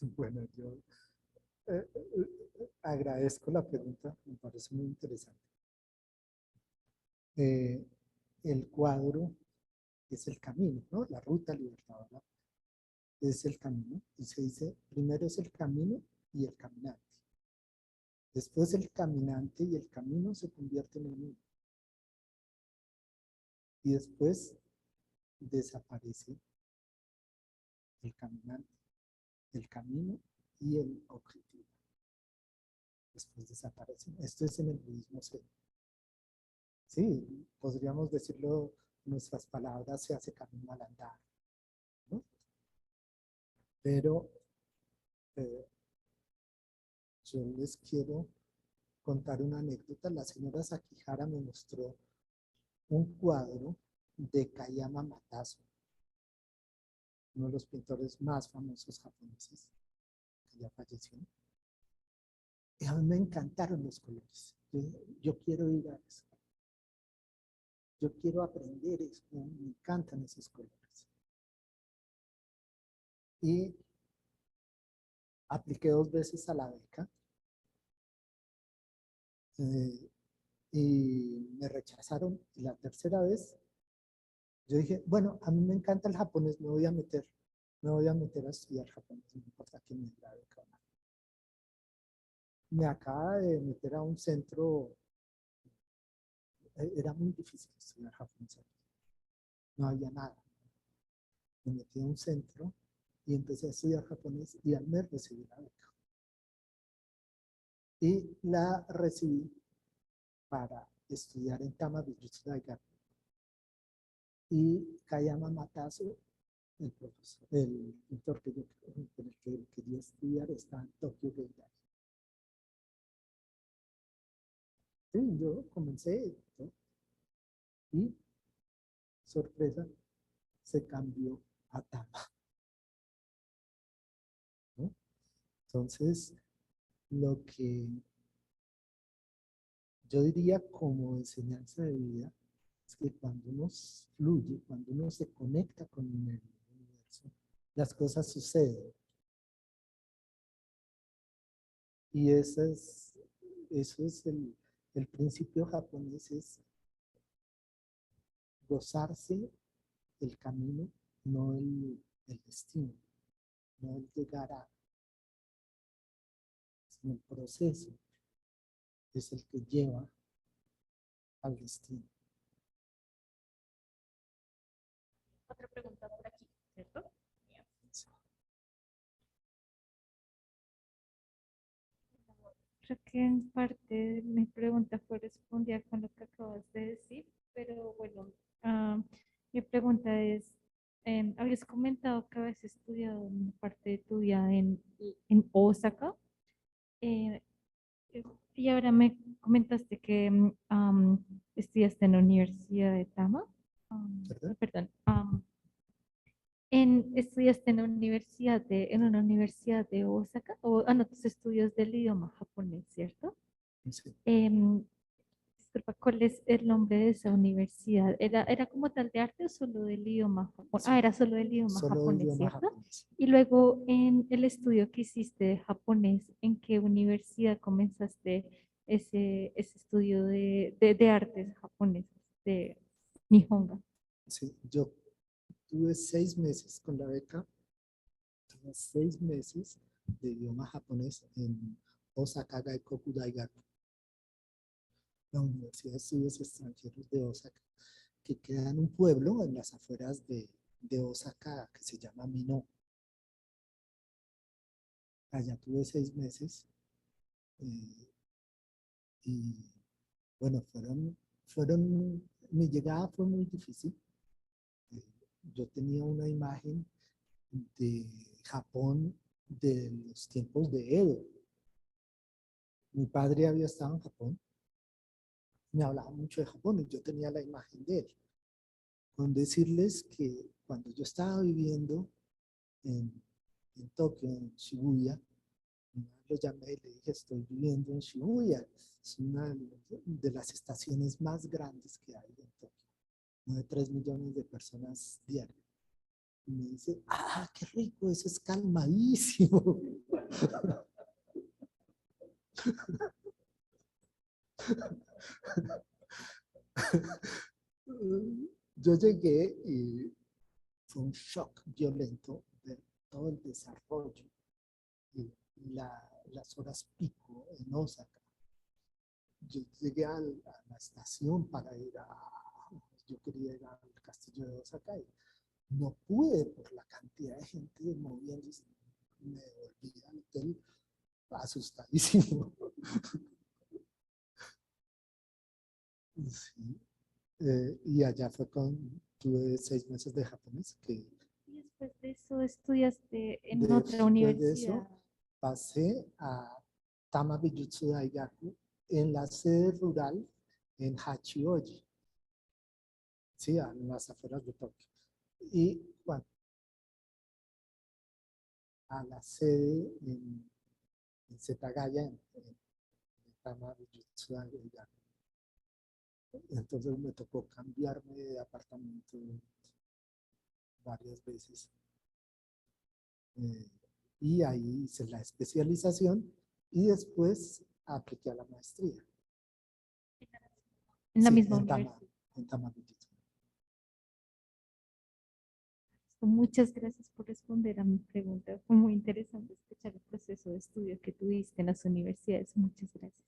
Bueno, yo agradezco la pregunta, me parece muy interesante. El cuadro es el camino, ¿no? La ruta libertadora es el camino. Y se dice, primero es el camino y el caminante. Después el caminante y el camino se convierten en uno. Y después desaparece el caminante, el camino y el objetivo. Después desaparecen. Esto es en el budismo zen. Sí, podríamos decirlo, nuestras palabras se hace camino al andar, ¿no? Pero yo les quiero contar una anécdota. La señora Sakihara me mostró un cuadro de Kayama Matazo, uno de los pintores más famosos japoneses, que ya falleció. Y a mí me encantaron los colores. Yo quiero ir a eso. Yo quiero aprender eso. Me encantan esos colores. Y apliqué 2 veces a la beca. Y me rechazaron. Y la tercera vez, yo dije, bueno, a mí me encanta el japonés, me voy a meter a estudiar japonés, no importa quién me dé la beca. Me acaba de meter a un centro, era muy difícil estudiar japonés aquí. No había nada. Me metí a un centro y empecé a estudiar japonés y al mes recibí la beca. Y la recibí para estudiar en Tama Bijutsu Daigaku. Y Kayama Matazo, el profesor, el pintor con el que quería estudiar, está en Tokyo Geigai. Sí, yo comencé, ¿no? Y sorpresa, se cambió a Tama, ¿no? Entonces, lo que yo diría como enseñanza de vida es que cuando uno fluye, cuando uno se conecta con el universo, las cosas suceden. Y eso es el principio japonés, es gozarse el camino, no el destino, no el llegar a, sino el proceso es el que lleva al destino. Otra pregunta por aquí, ¿cierto? Bien. Creo que en parte mi pregunta fue respondida con lo que acabas de decir, pero bueno, mi pregunta es, habías comentado que habías estudiado una parte de tu vida en Osaka, eh, y ahora me comentaste que estudiaste en la Universidad de Tama. ¿Verdad? Perdón. ¿Estudiaste en una universidad de Osaka o no, tus estudios del idioma japonés, cierto? Sí. Em, Disculpa, ¿cuál es el nombre de esa universidad? ¿Era como tal de arte o solo del idioma japonés? Sí, Ah, era solo del idioma solo japonés, idioma ¿cierto? japonés. Y luego en el estudio que hiciste de japonés, ¿en qué universidad comenzaste ese estudio de artes japonesas, de Nihonga? Sí, yo tuve 6 meses con la beca, tuve 6 meses de idioma japonés en Osaka Gaikoku Daigaku, la Universidad de Estudios Extranjeros de Osaka, que queda en un pueblo en las afueras de Osaka que se llama Mino. Allá tuve 6 meses eh, y bueno, mi llegada fue muy difícil. Eh, yo tenía una imagen de Japón de los tiempos de Edo. Mi padre había estado en Japón, me hablaba mucho de Japón y yo tenía la imagen de él. Con decirles que cuando yo estaba viviendo en, en Tokio, en Shibuya, lo llamé y le dije, estoy viviendo en Shibuya. Es una de las estaciones más grandes que hay en Tokio. Más de 3 millones de personas diarias. Y me dice, ah, qué rico, eso es calmadísimo. Yo llegué y fue un shock violento de todo el desarrollo y las horas pico en Osaka. Yo llegué a la estación para ir yo quería ir al castillo de Osaka y no pude por la cantidad de gente moviéndose. Me volví al hotel asustadísimo. Sí. Y allá tuve 6 meses de japonés, que Y después de eso estudiaste en otra después de universidad. eso pasé a Tama Bijutsu Daigaku en la sede rural en Hachioji, sí, a las afueras de Tokio. Y bueno, a la sede en Setagaya, en Tama Bijutsu Daigaku. Entonces me tocó cambiarme de apartamento varias veces. Y ahí hice la especialización y después apliqué a la maestría. En la Sí, misma en Tama, universidad. en Tama Bijutsu. Muchas gracias por responder a mi pregunta. Fue muy interesante escuchar el proceso de estudio que tuviste en las universidades. Muchas gracias.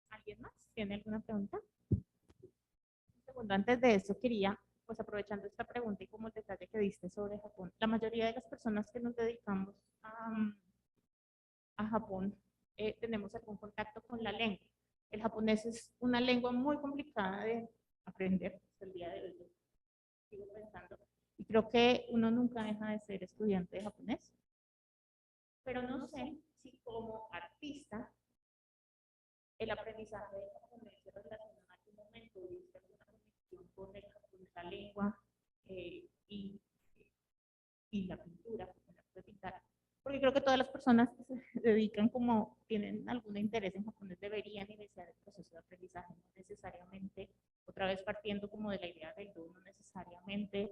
¿Alguien más tiene alguna pregunta? Un segundo, antes de eso quería, pues aprovechando esta pregunta y como el detalle que diste sobre Japón, la mayoría de las personas que nos dedicamos a Japón tenemos algún contacto con la lengua. El japonés es una lengua muy complicada de aprender hasta el día de hoy. Yo sigo pensando. Y creo que uno nunca deja de ser estudiante de japonés. Pero no sé si como artista el aprendizaje de japonés se relaciona en algún momento, ¿viste alguna conexión con el japonés, la lengua y la pintura, con el arte de pintar? Porque creo que todas las personas que se dedican como tienen algún interés en japonés deberían iniciar el proceso de aprendizaje, no necesariamente, otra vez partiendo como de la idea del do, no necesariamente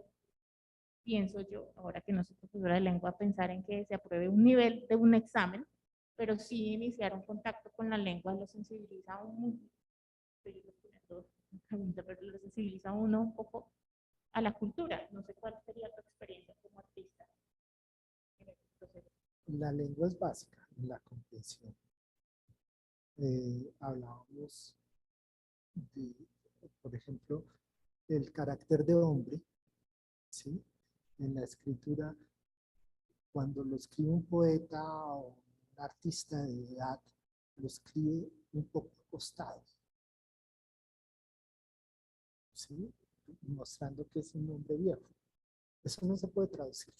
pienso yo, ahora que no soy profesora de lengua, pensar en que se apruebe un nivel de un examen, pero sí iniciar un contacto con la lengua lo sensibiliza a uno, estoy respondiendo una pregunta, pero lo sensibiliza a uno un poco a la cultura. No sé cuál sería tu experiencia como artista en este proceso. La lengua es básica en la comprensión. Hablábamos de, por ejemplo, el carácter de hombre, ¿sí? En la escritura, cuando lo escribe un poeta o un artista de edad, lo escribe un poco acostado, ¿sí? Mostrando que es un hombre viejo. Eso no se puede traducir,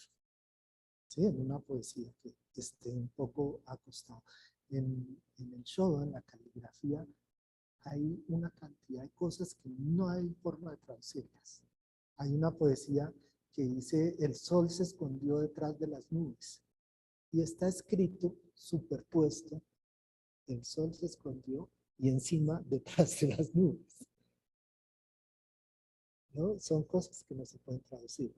¿sí? En una poesía que esté un poco acostado. En el shodo, en la caligrafía, hay una cantidad de cosas que no hay forma de traducirlas. Hay una poesía que dice, el sol se escondió detrás de las nubes. Y está escrito, superpuesto, el sol se escondió y encima detrás de las nubes. ¿No? Son cosas que no se pueden traducir.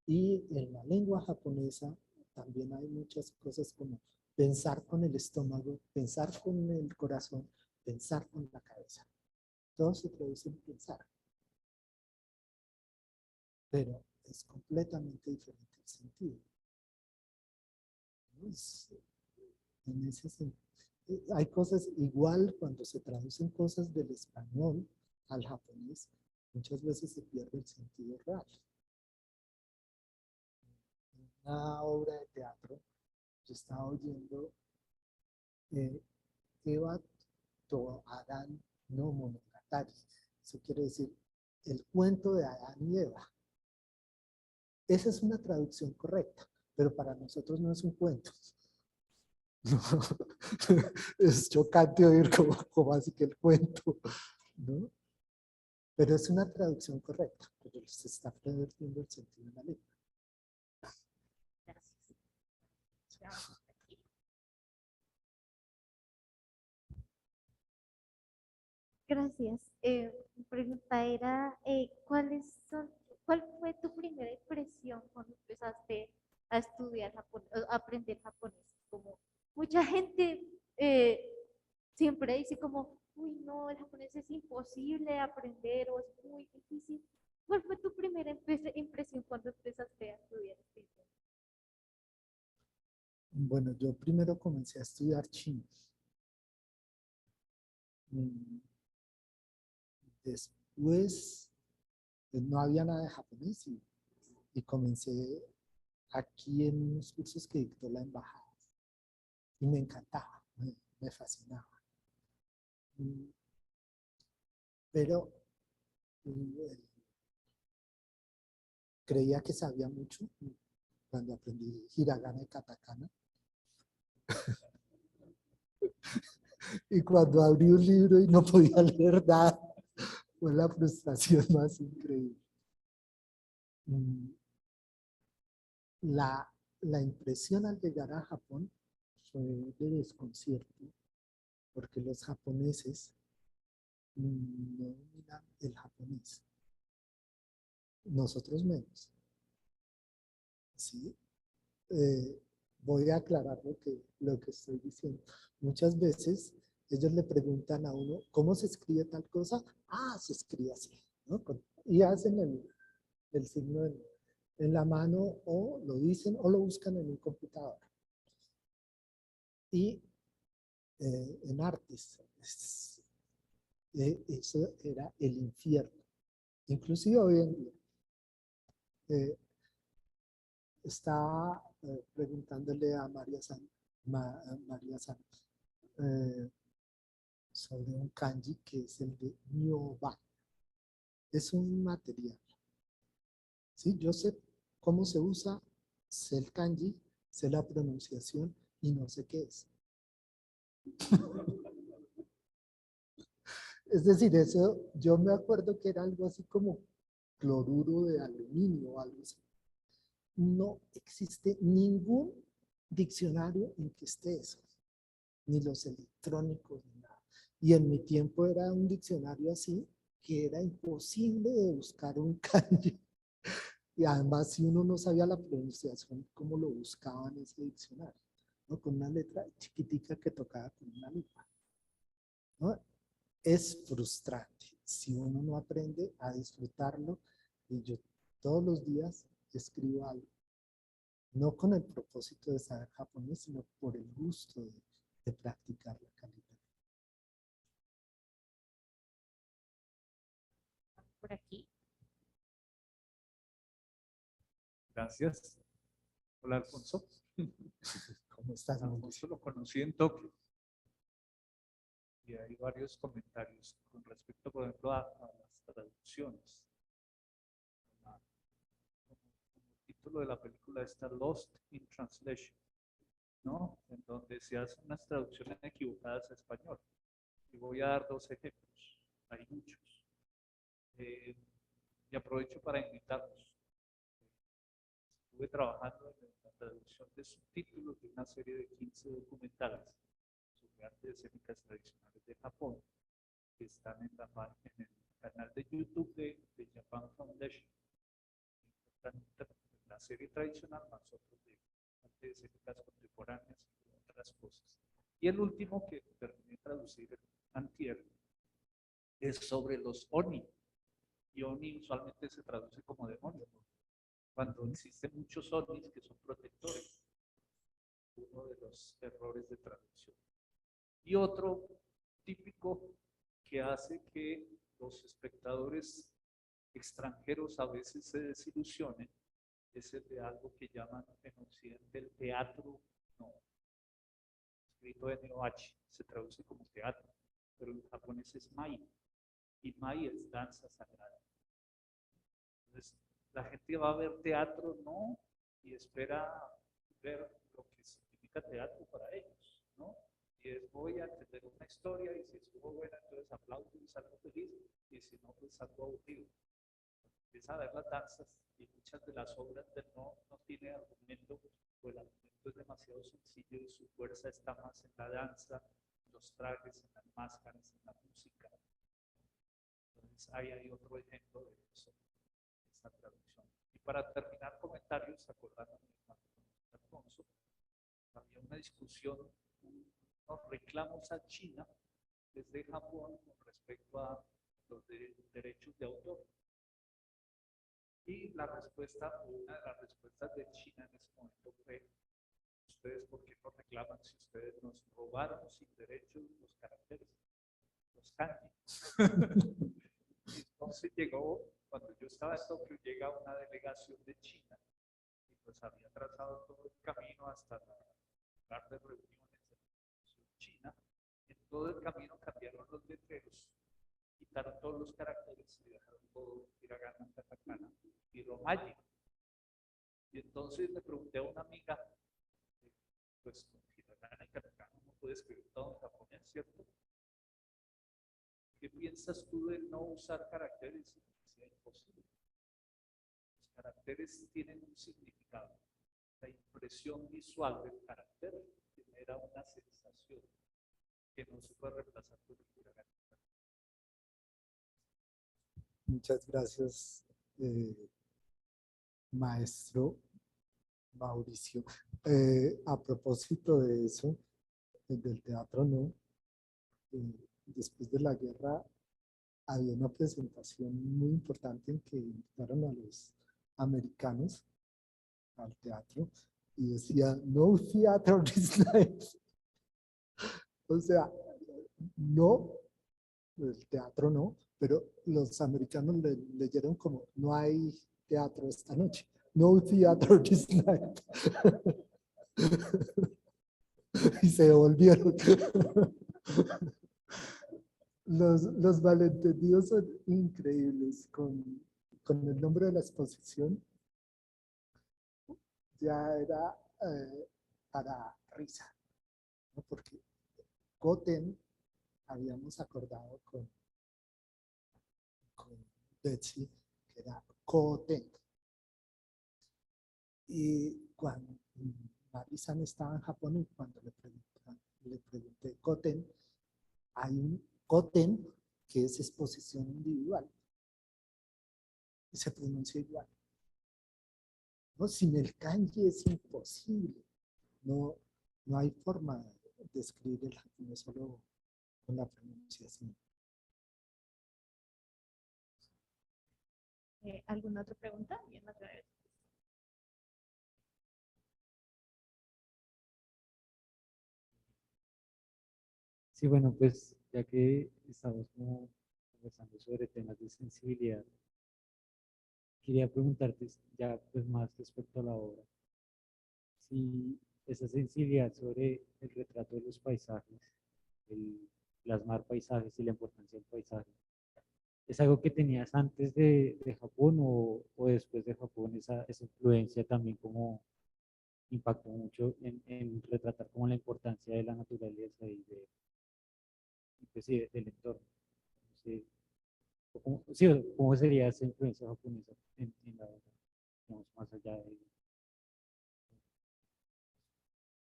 Y en la lengua japonesa también hay muchas cosas como pensar con el estómago, pensar con el corazón, pensar con la cabeza. Todo se traduce en pensar. Pero es completamente diferente el sentido. ¿No? En ese sentido. Hay cosas igual cuando se traducen cosas del español al japonés, muchas veces se pierde el sentido real. En una obra de teatro, yo estaba oyendo Eva to Adán no Monogatari. Eso quiere decir el cuento de Adán y Eva. Esa es una traducción correcta, pero para nosotros no es un cuento. No, es chocante oír como así que el cuento, ¿no? Pero es una traducción correcta, pero se está perdiendo el sentido de la lengua. Gracias. Ya vamos aquí. Gracias. Mi pregunta era, ¿cuál fue tu primera impresión cuando empezaste a estudiar japonés, a aprender japonés? Como mucha gente eh, siempre dice como, uy, no, el japonés es imposible de aprender o es muy difícil. ¿Cuál fue tu primera impresión cuando empezaste a estudiar este idioma? Bueno, yo primero comencé a estudiar chino. Después no había nada de japonés y comencé aquí en unos cursos que dictó la embajada y me encantaba, me fascinaba. Pero eh, creía que sabía mucho cuando aprendí hiragana y katakana. Y cuando abrí un libro y no podía leer nada, fue la frustración más increíble. La impresión al llegar a Japón fue de desconcierto, porque los japoneses no dominan el japonés. Nosotros menos. ¿Sí? Voy a aclarar lo que estoy diciendo. Muchas veces ellos le preguntan a uno, ¿cómo se escribe tal cosa? Ah, se escribe así, ¿no? Y hacen el signo en la mano o lo dicen o lo buscan en un computador. Y en artes, eso era el infierno. Inclusive hoy en día. Estaba preguntándole a María San sobre un kanji que es el de Nyoba. Es un material. ¿Sí? Yo sé cómo se usa, sé el kanji, sé la pronunciación y no sé qué es. Es decir, eso yo me acuerdo que era algo así como cloruro de aluminio o algo así. No existe ningún diccionario en que esté eso, ni los electrónicos, ni nada. Y en mi tiempo era un diccionario así, que era imposible de buscar un kanji. Y además, si uno no sabía la pronunciación, ¿cómo lo buscaba en ese diccionario? ¿No? Con una letra chiquitica que tocaba con una lupa. ¿No? Es frustrante si uno no aprende a disfrutarlo. Y yo todos los días escribo algo. No con el propósito de saber japonés, sino por el gusto de practicar la calidad. Por aquí. Gracias. Hola, Alfonso. ¿Cómo estás, Alfonso lo conocí en Tokio. Y hay varios comentarios con respecto, por ejemplo, a las traducciones. Como el título de la película está Lost in Translation, ¿no? En donde se hacen unas traducciones equivocadas a español. Y voy a dar dos ejemplos. Hay muchos. Y aprovecho para invitarlos. Estuve trabajando en la traducción de subtítulos de una serie de 15 documentales sobre artes escénicas tradicionales de Japón. que están en el canal de YouTube de Japan Foundation. La serie tradicional, más otros de escénicas contemporáneas y otras cosas. Y el último que terminé de traducir antier es sobre los Oni. Y Oni usualmente se traduce como demonio, cuando existen muchos Onis que son protectores. Uno de los errores de traducción. Y otro típico que hace que los espectadores extranjeros a veces se desilusionen es el de algo que llaman en Occidente el teatro no, escrito N-O-H, se traduce como teatro, pero en japonés es mai, y mai es danza sagrada. Entonces, la gente va a ver teatro no y espera ver lo que significa teatro para ellos, ¿no? Y es voy a entender una historia y si estuvo buena, entonces aplaudo y salgo feliz, y si no, pues salgo aburrido. Empieza a ver las danzas y muchas de las obras del no tiene argumento, o el argumento es demasiado sencillo y su fuerza está más en la danza, en los trajes, en las máscaras, en la música. Entonces ahí hay otro ejemplo de eso, esta traducción. Y para terminar comentarios, acordándome de Alfonso, había una discusión, unos reclamos a China desde Japón con respecto a los derechos de autor. Y la respuesta, una de las respuestas de China en ese momento fue: ¿ustedes por qué no reclaman si ustedes nos robaron sin derechos los caracteres, los kanji? Entonces llegó, cuando yo estaba en Tokio, llega una delegación de China y pues había trazado todo el camino hasta el lugar de reuniones de China. En todo el camino cambiaron los letreros, quitaron todos los caracteres y dejaron todo hiragana, katakana y romaji. Y entonces le pregunté a una amiga, pues con hiragana y katakana no puede escribir todo en japonés, ¿cierto? ¿Qué piensas tú de no usar caracteres? Es imposible. Los caracteres tienen un significado. La impresión visual del carácter genera una sensación que no se puede reemplazar por el hiragana. Muchas gracias, maestro Mauricio. A propósito de eso, del teatro, ¿no? Después de la guerra había una presentación muy importante en que invitaron a los americanos al teatro y decía, no theater this night. O sea, no, el teatro no, pero los americanos leyeron como, no hay teatro esta noche. No theater this night. Y se devolvieron. Los malentendidos son increíbles. Con el nombre de la exposición ya era para risa, ¿no? Porque Goten habíamos acordado con Betsy que era Goten. Y cuando Marisan estaba en Japón y cuando le pregunté Goten, hay un Goten que es exposición individual y se pronuncia igual. ¿No? Sin el kanji es imposible. No hay forma de escribir el japonés solo con la pronunciación. ¿Alguna otra pregunta? Bien, otra vez. Sí, bueno, pues ya que estamos como conversando sobre temas de sensibilidad, quería preguntarte ya pues más respecto a la obra, si esa sensibilidad sobre el retrato de los paisajes, el plasmar paisajes y la importancia del paisaje, ¿es algo que tenías antes de Japón o después de Japón esa influencia también como impactó mucho en retratar como la importancia de la naturaleza y pues, sí, del entorno? Sí. Sí, ¿cómo sería esa influencia japonesa en la obra, digamos, más allá de...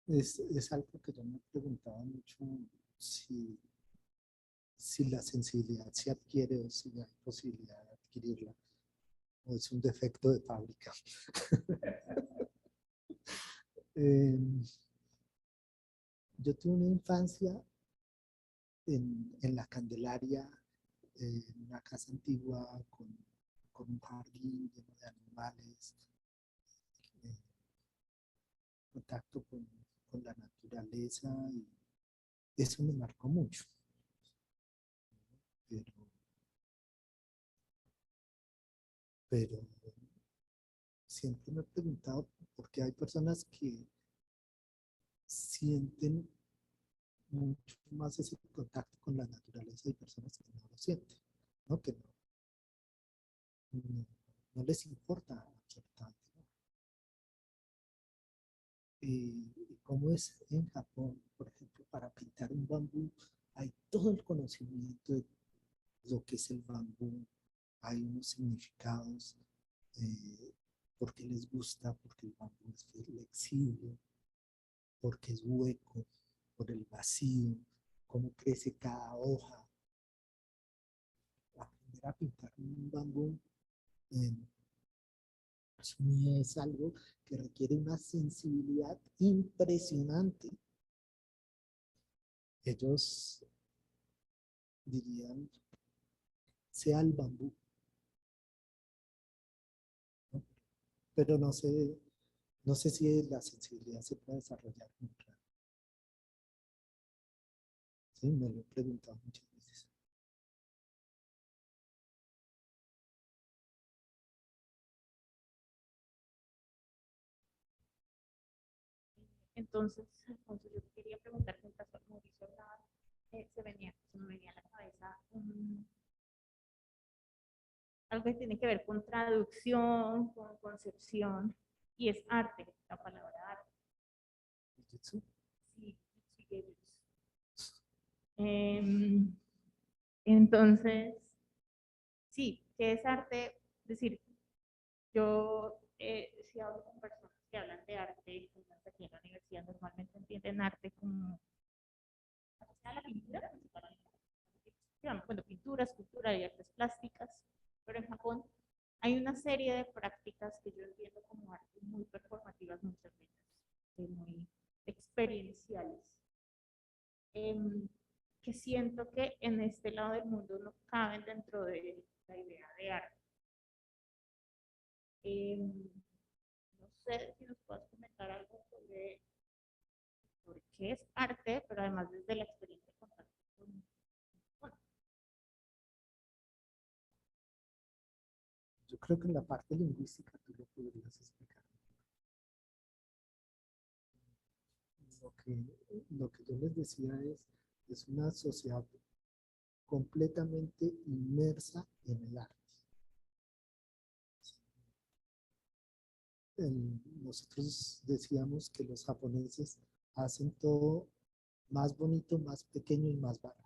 Es algo que yo me preguntaba mucho, si si la sensibilidad se adquiere o si hay posibilidad de adquirirla, o es un defecto de fábrica. Eh, yo tuve una infancia en la Candelaria, en una casa antigua con un jardín lleno de animales, eh, contacto con la naturaleza, y eso me marcó mucho. Pero siempre me he preguntado por qué hay personas que sienten mucho más ese contacto con la naturaleza y personas que no lo sienten, ¿no? Que no les importa absolutamente, ¿no? Y cómo es en Japón, por ejemplo, para pintar un bambú, hay todo el conocimiento de lo que es el bambú, hay unos significados, porque les gusta, porque el bambú es flexible, porque es hueco, por el vacío, cómo crece cada hoja. Aprender a pintar un bambú es algo que requiere una sensibilidad impresionante. Ellos dirían, sea el bambú, ¿no? Pero no sé si la sensibilidad se puede desarrollar muy claro. Sí, me lo he preguntado muchas veces. Entonces, Alfonso, yo quería preguntar, mientras Mauricio hablaba, se me venía a la cabeza algo que tiene que ver con traducción, con concepción, y es arte, la palabra arte. ¿Jujutsu? Sí, shigeru. Em, entonces, sí, ¿qué es arte? Es decir, yo si hablo con personas que hablan de arte, pues, aquí en la universidad normalmente entienden arte como asociada a la pintura, principalmente. Bueno, pintura, escultura y artes plásticas, pero en Japón hay una serie de prácticas que yo entiendo como arte muy performativas muchas veces, muy experienciales, em, que siento que en este lado del mundo no caben dentro de la idea de arte. No sé si nos puedes comentar algo sobre qué es arte, pero además desde la experiencia de contacto con. Yo creo que en la parte lingüística tú lo podrías explicar. Lo que, lo que yo les decía es una sociedad completamente inmersa en el arte. Nosotros decíamos que los japoneses hacen todo más bonito, más pequeño y más barato.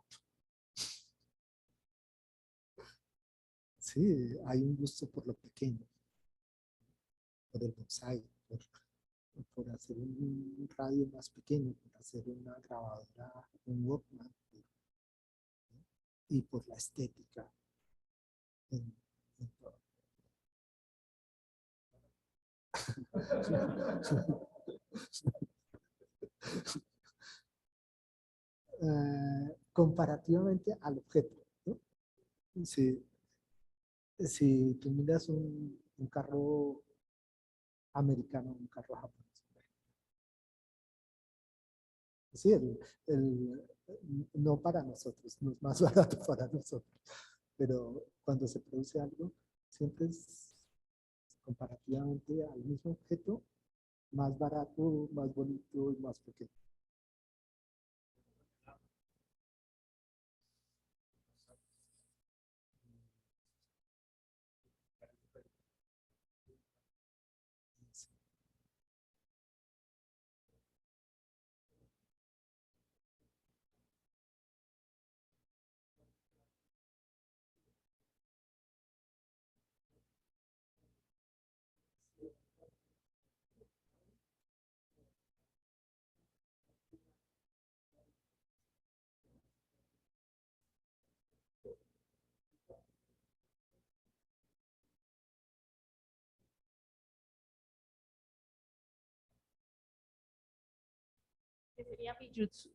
Sí, hay un gusto por lo pequeño, por el bonsai, por hacer un radio más pequeño, por hacer una grabadora, un Walkman, ¿no? Y por la estética en todo. Comparativamente al objeto, ¿no? Si, si tú miras un carro americano, un carro japonés, sí, no para nosotros, no es más barato para nosotros, pero cuando se produce algo, siempre es comparativamente al mismo objeto, más barato, más bonito y más pequeño. sería Bijutsu?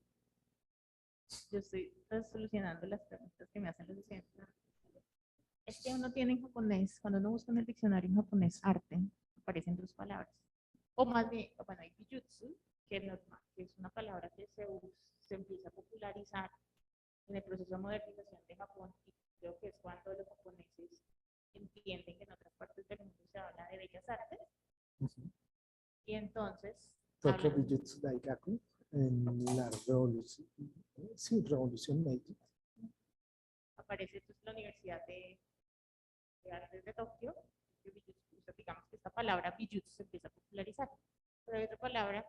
Yo estoy solucionando las preguntas que me hacen los estudiantes. Es que uno tiene en japonés, cuando uno busca en el diccionario en japonés arte, aparecen dos palabras. O más bien, bueno, hay Bijutsu, que es una palabra que se empieza a popularizar en el proceso de modernización de Japón, y creo que es cuando los japoneses entienden que en otras partes del mundo se habla de bellas artes, y entonces Tokyo hablan- Bijutsu Daigaku en la revolución, sí, Revolución Meiji. aparece pues, la Universidad de Artes de Tokio, que digamos que esta palabra Bijutsu se empieza a popularizar. Pero hay otra palabra,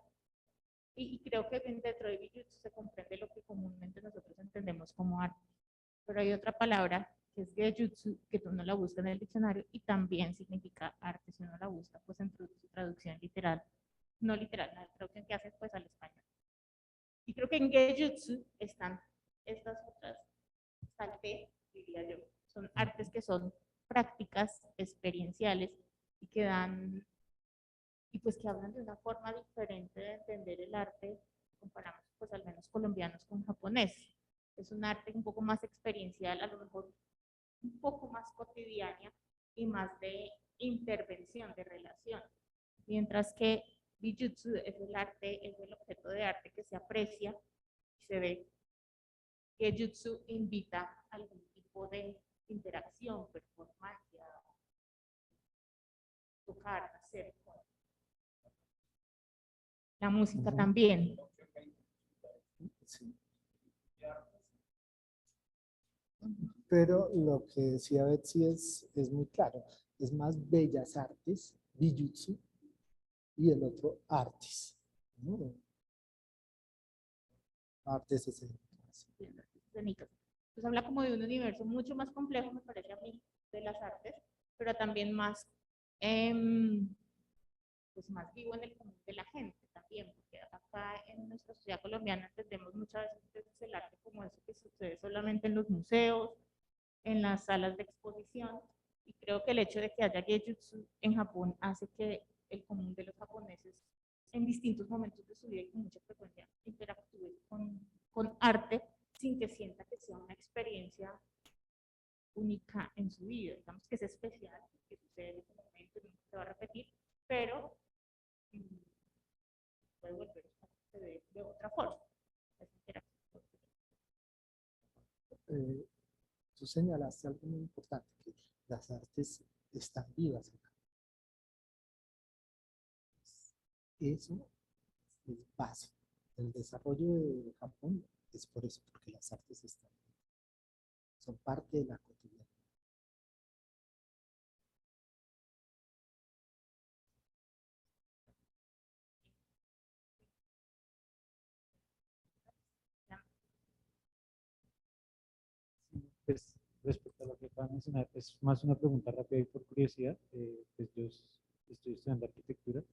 y creo que dentro de Bijutsu se comprende lo que comúnmente nosotros entendemos como arte. Pero hay otra palabra que es Genjutsu, que tú no la buscas en el diccionario y también significa arte si uno la busca pues en su traducción literal, no literal, la traducción que hace pues al español. Y creo que en Genjutsu están estas otras, salte, diría yo, son artes que son prácticas, experienciales y que dan, y pues que hablan de una forma diferente de entender el arte, comparamos pues al menos colombianos con japonés. Es un arte un poco más experiencial, a lo mejor un poco más cotidiana y más de intervención, de relación. Mientras que Bijutsu es el arte, es el objeto de arte que se aprecia y se ve que Jutsu invita a algún tipo de interacción, performance, tocar, hacer. La música también. Sí. Pero lo que decía Betsy es muy claro. Es más bellas artes, Bijutsu, y el otro artes, ¿no? Artes escénicas. Escénicas. Pues habla como de un universo mucho más complejo, me parece a mí, de las artes, pero también más, pues más vivo en el común de la gente también, porque acá en nuestra sociedad colombiana entendemos muchas veces el arte como eso que sucede solamente en los museos, en las salas de exposición, y creo que el hecho de que haya Genjutsu en Japón hace que el común de los japoneses en distintos momentos de su vida y con mucha frecuencia interactúe con arte sin que sienta que sea una experiencia única en su vida. Digamos que es especial, que sucede en ese momento, nunca se va a repetir, pero puede volver a suceder de otra forma. Tú señalaste algo muy importante, que las artes están vivas acá. Eso es básico. El desarrollo de Japón es por eso, porque las artes están vivas. Son parte de la cotidianidad. Pues respecto a lo que acaba de mencionar, es más una pregunta rápida y por curiosidad. Pues yo estoy estudiando arquitectura.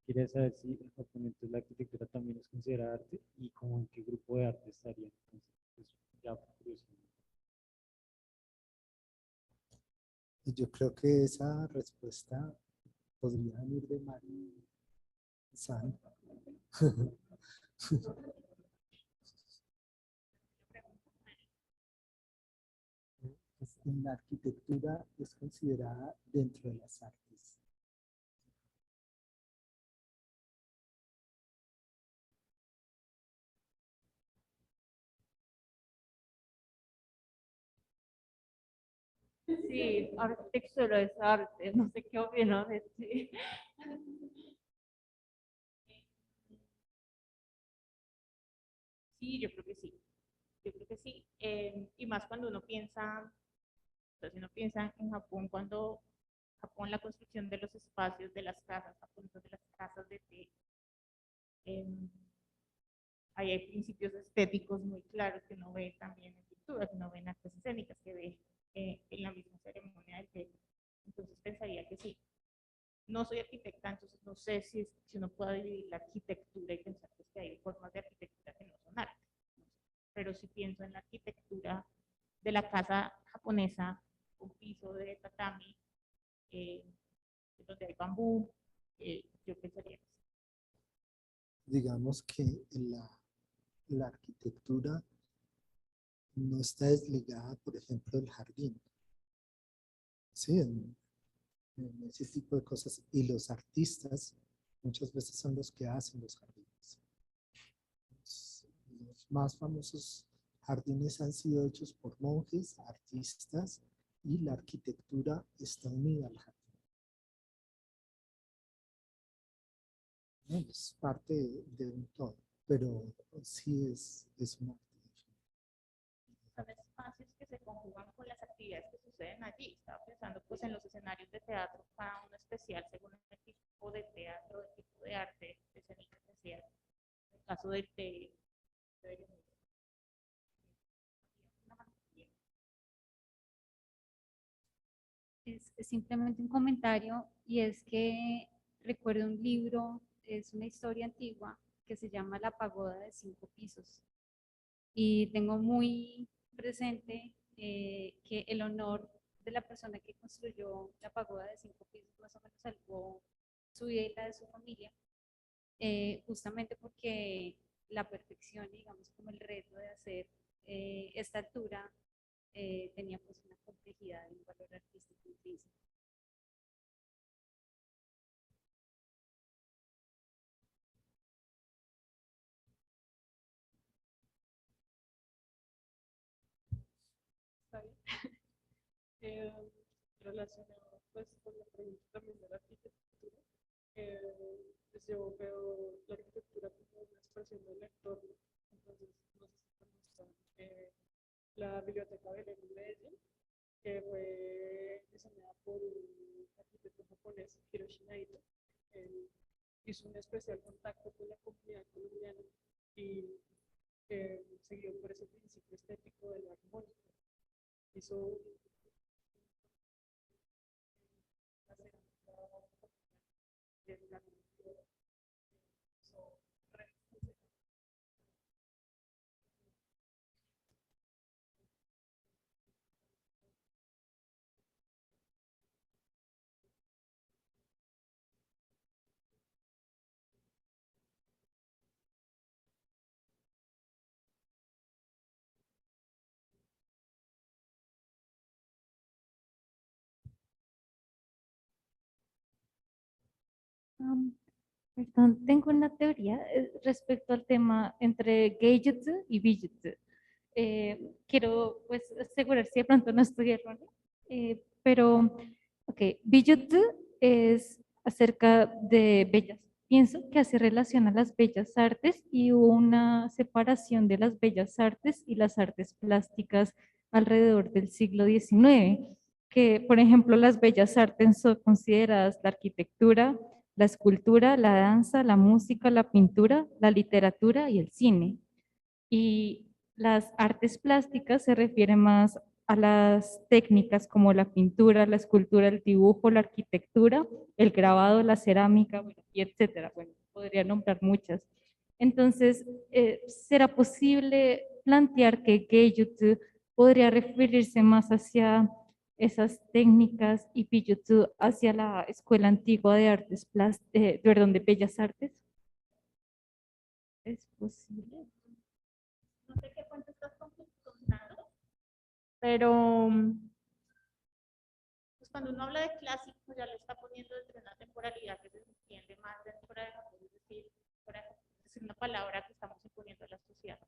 Quería saber si en Japón entonces la arquitectura también es considerada arte y como en qué grupo de arte estaría. Entonces, pues, ya por curiosidad. Y yo creo que esa respuesta podría venir de Mari San. La arquitectura es considerada dentro de las artes. Sí, arquitectura es arte, no sé qué opino de ti. Sí, yo creo que sí. Yo creo que sí. Y más cuando uno piensa, o sea, si uno piensa en Japón, cuando Japón, la construcción de los espacios, de las casas, Japón, de las casas de té, ahí hay principios estéticos muy claros que uno ve también en pinturas, que uno ve en artes escénicas, que ve en la misma ceremonia del té. Entonces pensaría que sí. No soy arquitecta, entonces no sé si uno puede dividir la arquitectura y pensar pues, que hay formas de arquitectura que no son arte. Pero si pienso en la arquitectura de la casa japonesa, un piso de tatami, donde hay bambú, yo pensaría que sí. Digamos que la arquitectura no está desligada, por ejemplo, del jardín. Sí, en ese tipo de cosas. Y los artistas muchas veces son los que hacen los jardines. Los más famosos jardines han sido hechos por monjes, artistas, y la arquitectura está unida al jardín. ¿No? Es parte de un todo, pero sí es un arte. Son espacios que se conjugan con las actividades que suceden allí. Estaba pensando pues en los escenarios de teatro, cada uno especial según el tipo de teatro, el tipo de arte escénica que sea. En el caso de Es simplemente un comentario y es que recuerdo un libro, es una historia antigua que se llama La Pagoda de 5 pisos y tengo muy presente que el honor de la persona que construyó la pagoda de 5 pisos más o menos salvó su vida y la de su familia, justamente porque la perfección, digamos, como el reto de hacer esta altura tenía pues una complejidad y un valor artístico intrínseco. Está bien. Eh, Relacionado pues con la pregunta también de la arquitectura, pues yo veo la arquitectura como una expresión del entorno. Entonces, no sé si conozcan la Biblioteca Belén en Medellín, que fue diseñada por un arquitecto japonés, Hiroshi Naito. Él hizo un especial contacto con la comunidad colombiana y siguió por ese principio estético de la armónica. Hizo una cerámica de una Um, Perdón, tengo una teoría respecto al tema entre Geijutsu y Bijutsu. Quiero pues asegurar si de pronto no estoy errónea, pero ok, Bijutsu es acerca de bellas. Pienso que hace relación a las bellas artes y hubo una separación de las bellas artes y las artes plásticas alrededor del siglo XIX, que por ejemplo las bellas artes son consideradas la arquitectura, la escultura, la danza, la música, la pintura, la literatura y el cine. Y las artes plásticas se refieren más a las técnicas como la pintura, la escultura, el dibujo, la arquitectura, el grabado, la cerámica, bueno, y etcétera. Bueno, podría nombrar muchas. Entonces, ¿será posible plantear que Geijutsu podría referirse más hacia esas técnicas y Pijutsu hacia la escuela antigua de artes perdón, de bellas artes? ¿Es posible? no sé qué cuento estás contando, pero pues cuando uno habla de clásico ya le está poniendo dentro de una temporalidad que se entiende más dentro de Japón, es decir, una palabra que estamos imponiendo a la sociedad.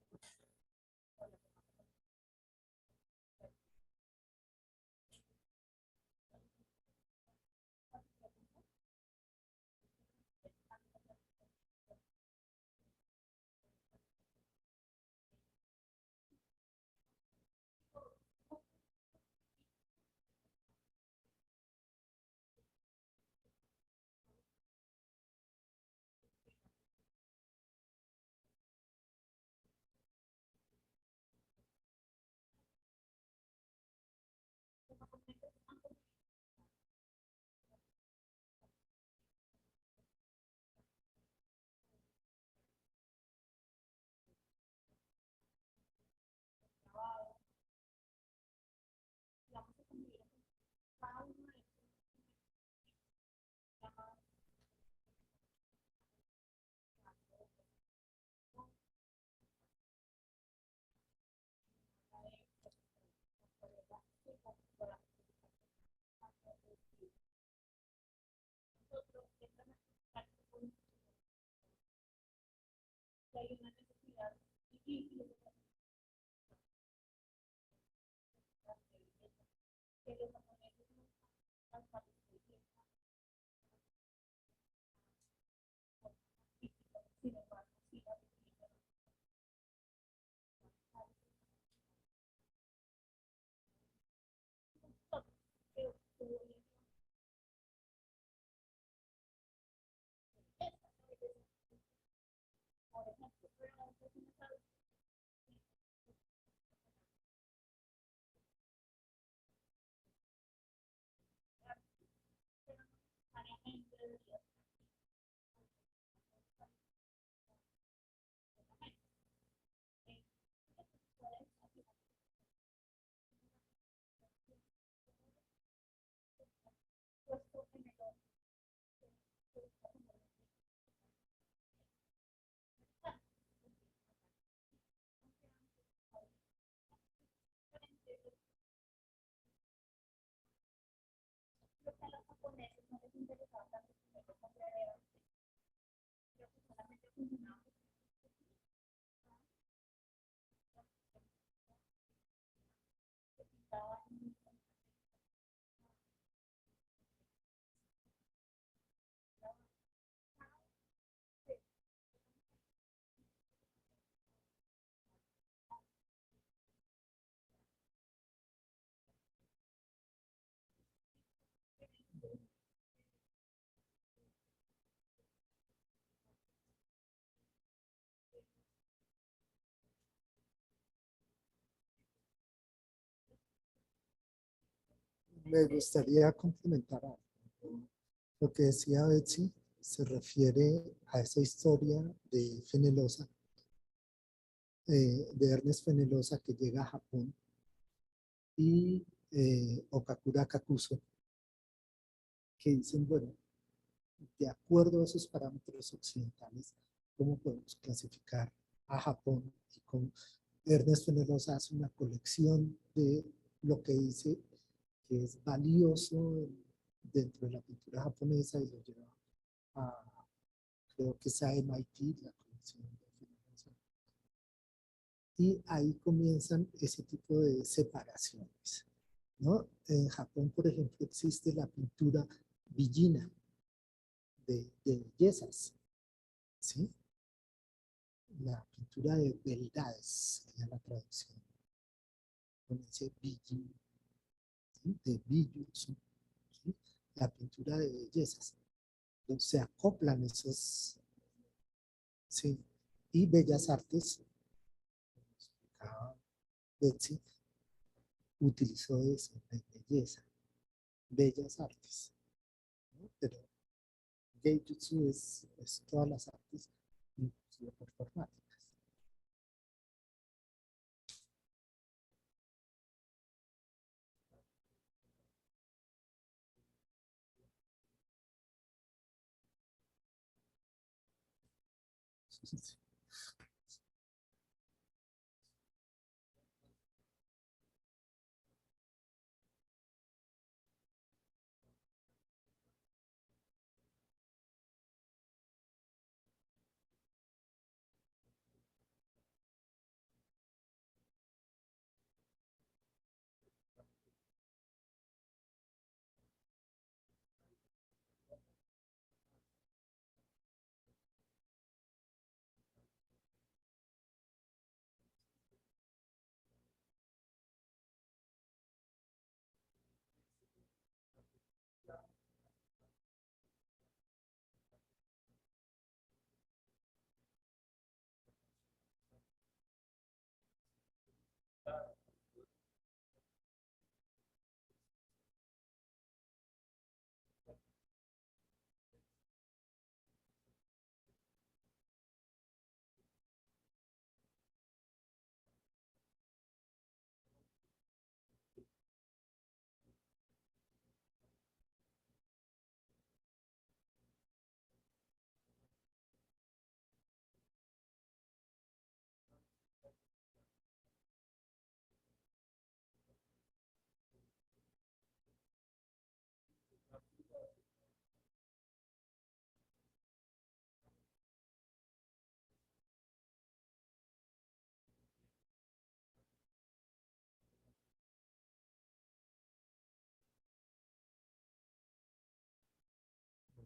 otro es la necesidad que hay una necesidad difícil que los japoneses no están sin embargo, sí la por ejemplo, pero antes no sabía necesariamente debería puesto en el creo que a los japoneses no les interesaba tanto tener los sombreros, creo que solamente funcionaba que pintaban Me gustaría complementar algo. Lo que decía Betsy se refiere a esa historia de Fenelosa, de Ernest Fenelosa, que llega a Japón, y Okakura Kakuzo, que dicen, bueno, de acuerdo a esos parámetros occidentales, ¿cómo podemos clasificar a Japón? Y con Ernest Fenelosa hace una colección de lo que dice que es valioso dentro de la pintura japonesa y lo lleva a, creo que es a MIT, la colección de Fenelosa. Y ahí comienzan ese tipo de separaciones, ¿no? En Japón, por ejemplo, existe la pintura villina de bellezas, ¿sí? La pintura de beldades sería la traducción, con ese billi, ¿sí? De bijutsu, ¿sí? La pintura de bellezas, donde se acoplan esos, ¿sí? Y bellas artes, como explicaba Betsy, utilizó eso, de belleza, bellas artes, ¿no? Pero Geijutsu es todas las artes, inclusive performáticas. Sí.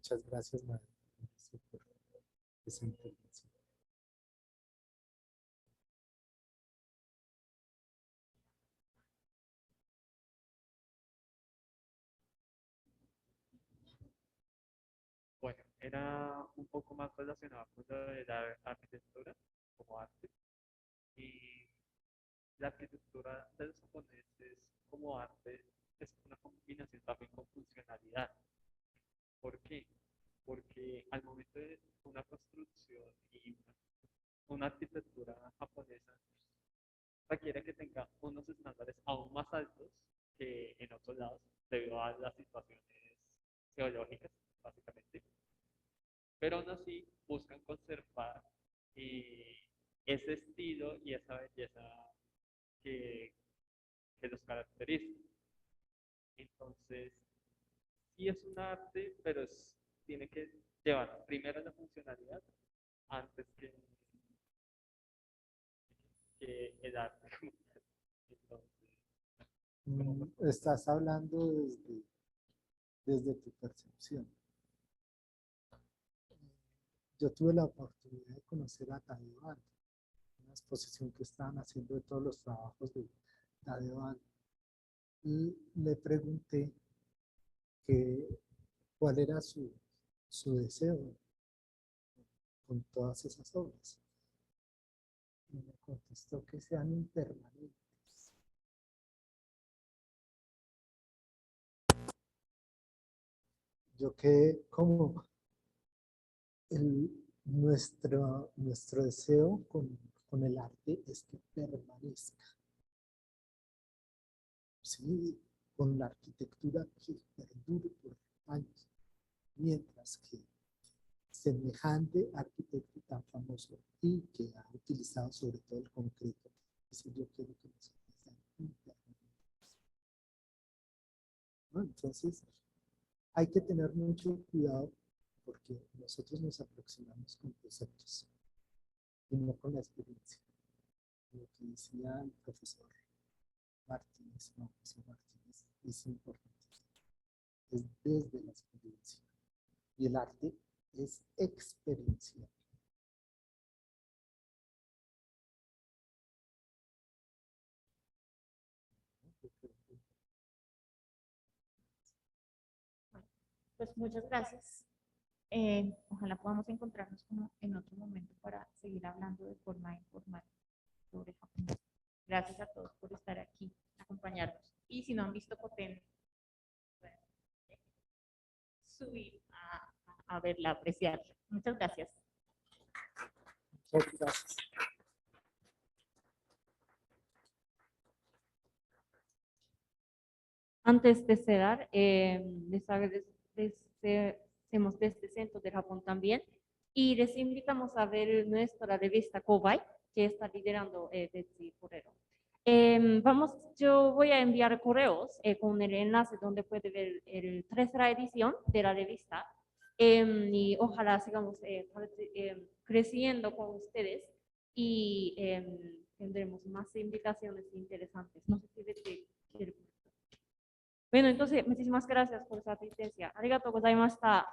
Muchas gracias, María, por esa intervención. Bueno, era un poco más relacionado con lo de la arquitectura como arte. Y la arquitectura de los japoneses como arte es una combinación también con funcionalidad. ¿Por qué? Porque al momento de una construcción y una arquitectura japonesa requiere que tenga unos estándares aún más altos que en otros lados, debido a las situaciones geológicas, básicamente. Pero aún así buscan conservar ese estilo y esa belleza que, que los caracteriza. Entonces, sí es un arte, pero tiene que llevar primero la funcionalidad antes que el arte. Entonces, Estás hablando desde tu percepción. Yo tuve la oportunidad de conocer a Tadeo Ando, una exposición que estaban haciendo de todos los trabajos de Tadeo Ando. Y le pregunté cuál era su deseo con todas esas obras. Y me contestó que sean impermanentes. Yo quedé como nuestro deseo con el arte es que permanezca. Sí, con la arquitectura que perdure por años, mientras que semejante arquitecto tan famoso y que ha utilizado sobre todo el concreto, eso yo quiero que nosotros sean impermanentes, ¿no? Entonces, hay que tener mucho cuidado porque nosotros nos aproximamos con conceptos y no con la experiencia. Lo que decía el profesor Martínez, Mauricio Martínez, es importante. Es desde la experiencia. Y el arte es experiencial. Pues muchas gracias. Ojalá podamos encontrarnos como en otro momento para seguir hablando de forma informal sobre Japón. Gracias a todos por estar aquí, acompañarnos. Y si no han visto Coten, bueno, subir a verla, apreciarla. Muchas gracias. Muchas gracias. Antes de cerrar, les agradecemos desde Centro de Japón también y les invitamos a ver nuestra revista Kobai, que está liderando Betsy Forero. Yo voy a enviar correos con el enlace donde puede ver el tercera edición de la revista y ojalá sigamos creciendo con ustedes y tendremos más invitaciones interesantes. No sé si Betsy quiere. Bueno, entonces, muchísimas gracias por su asistencia. Arigatou gozaimashita.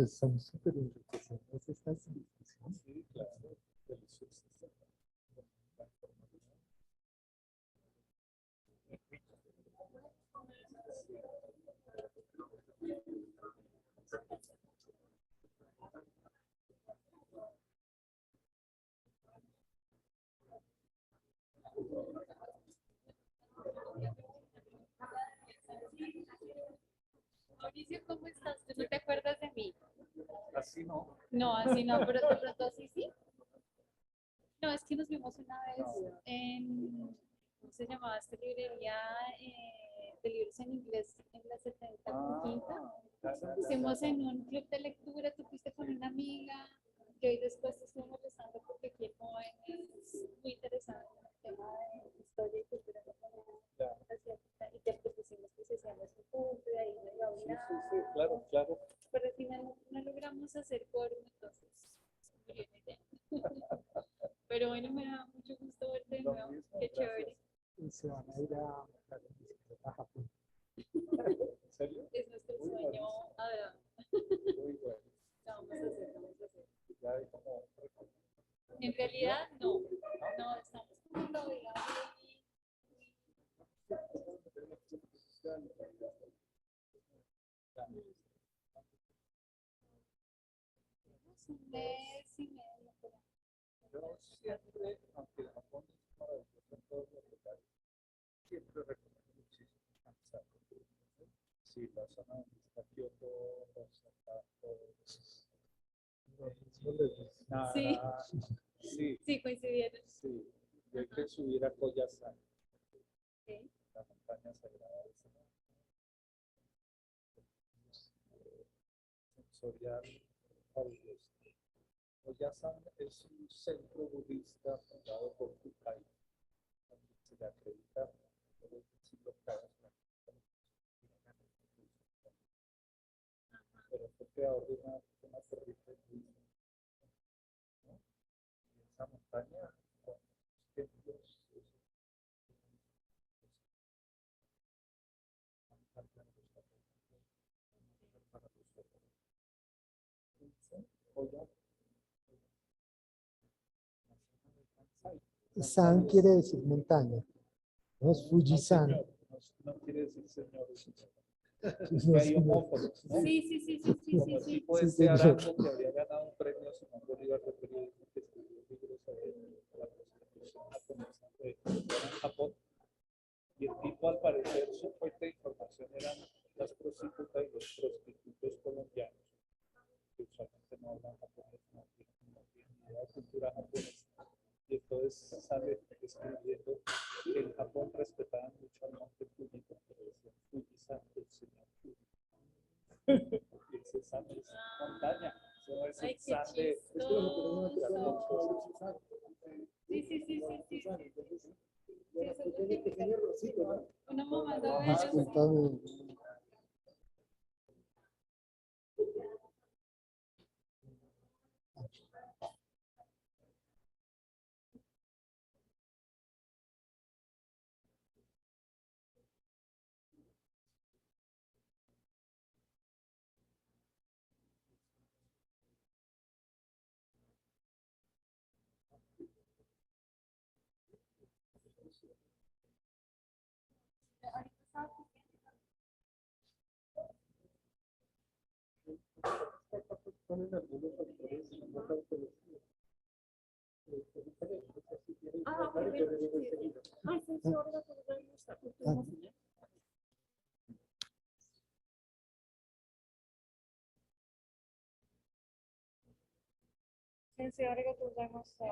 Son súper enriquecedoras estas discusiones. Sí, claro, deliciosas. Mauricio, ¿cómo estás? ¿Tú no te acuerdas de mí? Así no. No, así no, pero de pronto así sí. No, es que nos vimos una vez en, ¿cómo se llamaba esta librería de libros en inglés en la 70 con Quinta? Hicimos en un club de lectura, tú fuiste con una amiga, yo y después te estuve molestando porque aquí en Moen es muy interesante en el tema de historia y cultura japonesa. Y te propusimos que se hiciera su curso, de ahí me iba a hablar. Sí, claro, claro. Pero al final no logramos hacer quórum, entonces sería una idea. Pero bueno, me da mucho gusto verte de Lo nuevo. mismo, Qué chévere. Y se van a ir a montar en bicicleta a Japón. ¿En serio? Es nuestro Muy sueño. Muy bueno. Vamos a hacer, vamos a hacer. Ya hay como un recorrido. En realidad, no. No, estamos como todavía un mes y medio por ahí. Yo siempre, aunque Japón es maravilloso en todos los lugares, siempre recomiendo muchísimo Kansai. Sí, la zona donde está Kioto, Osaka, Nara, Sí. sí, Sí, coincidieron. sí. Y hay que subir a Koyasan, Ok. la montaña sagrada de esa sensorial fabuloso. Koyasan es un centro budista fundado por Kukai, donde se le acredita desde el siglo octavo. Pero fue creador de una corriente budista, ¿no? Y esa montaña con los templos San quiere decir montaña. No es Fujisan. No quiere decir señor. No Hay es homófobos, ¿no? Sí, sí, sí, sí, sí, Como el sí. tipo de Sí, este señor. Arango que había ganado un premio Simón Bolívar de periodismo, que escribió libros sobre la constitución japonesa de Japón. Y el tipo, al parecer, su fuente de información eran las prostitutas y los prostitutos colombianos, que usualmente no hablan japonés, no tienen ni idea de cultura japonesa. Y entonces sale escribiendo que en Japón respetaban mucho al monte Fuji, porque le decían Fuji-san, el señor Fuji. Y ese san es montaña, eso no es Ay, el qué san de... chistoso. Sí, sí, sí, sí, sí. Sí, eso es lo típico. Una mamá no ve. Discúlpame. Ponen algunos factores no tan conocidos. Ah, perfecto. Ay, sí, sí, ahora todo el mundo está acostumbrado. Sí, sí, ahora todo el mundo está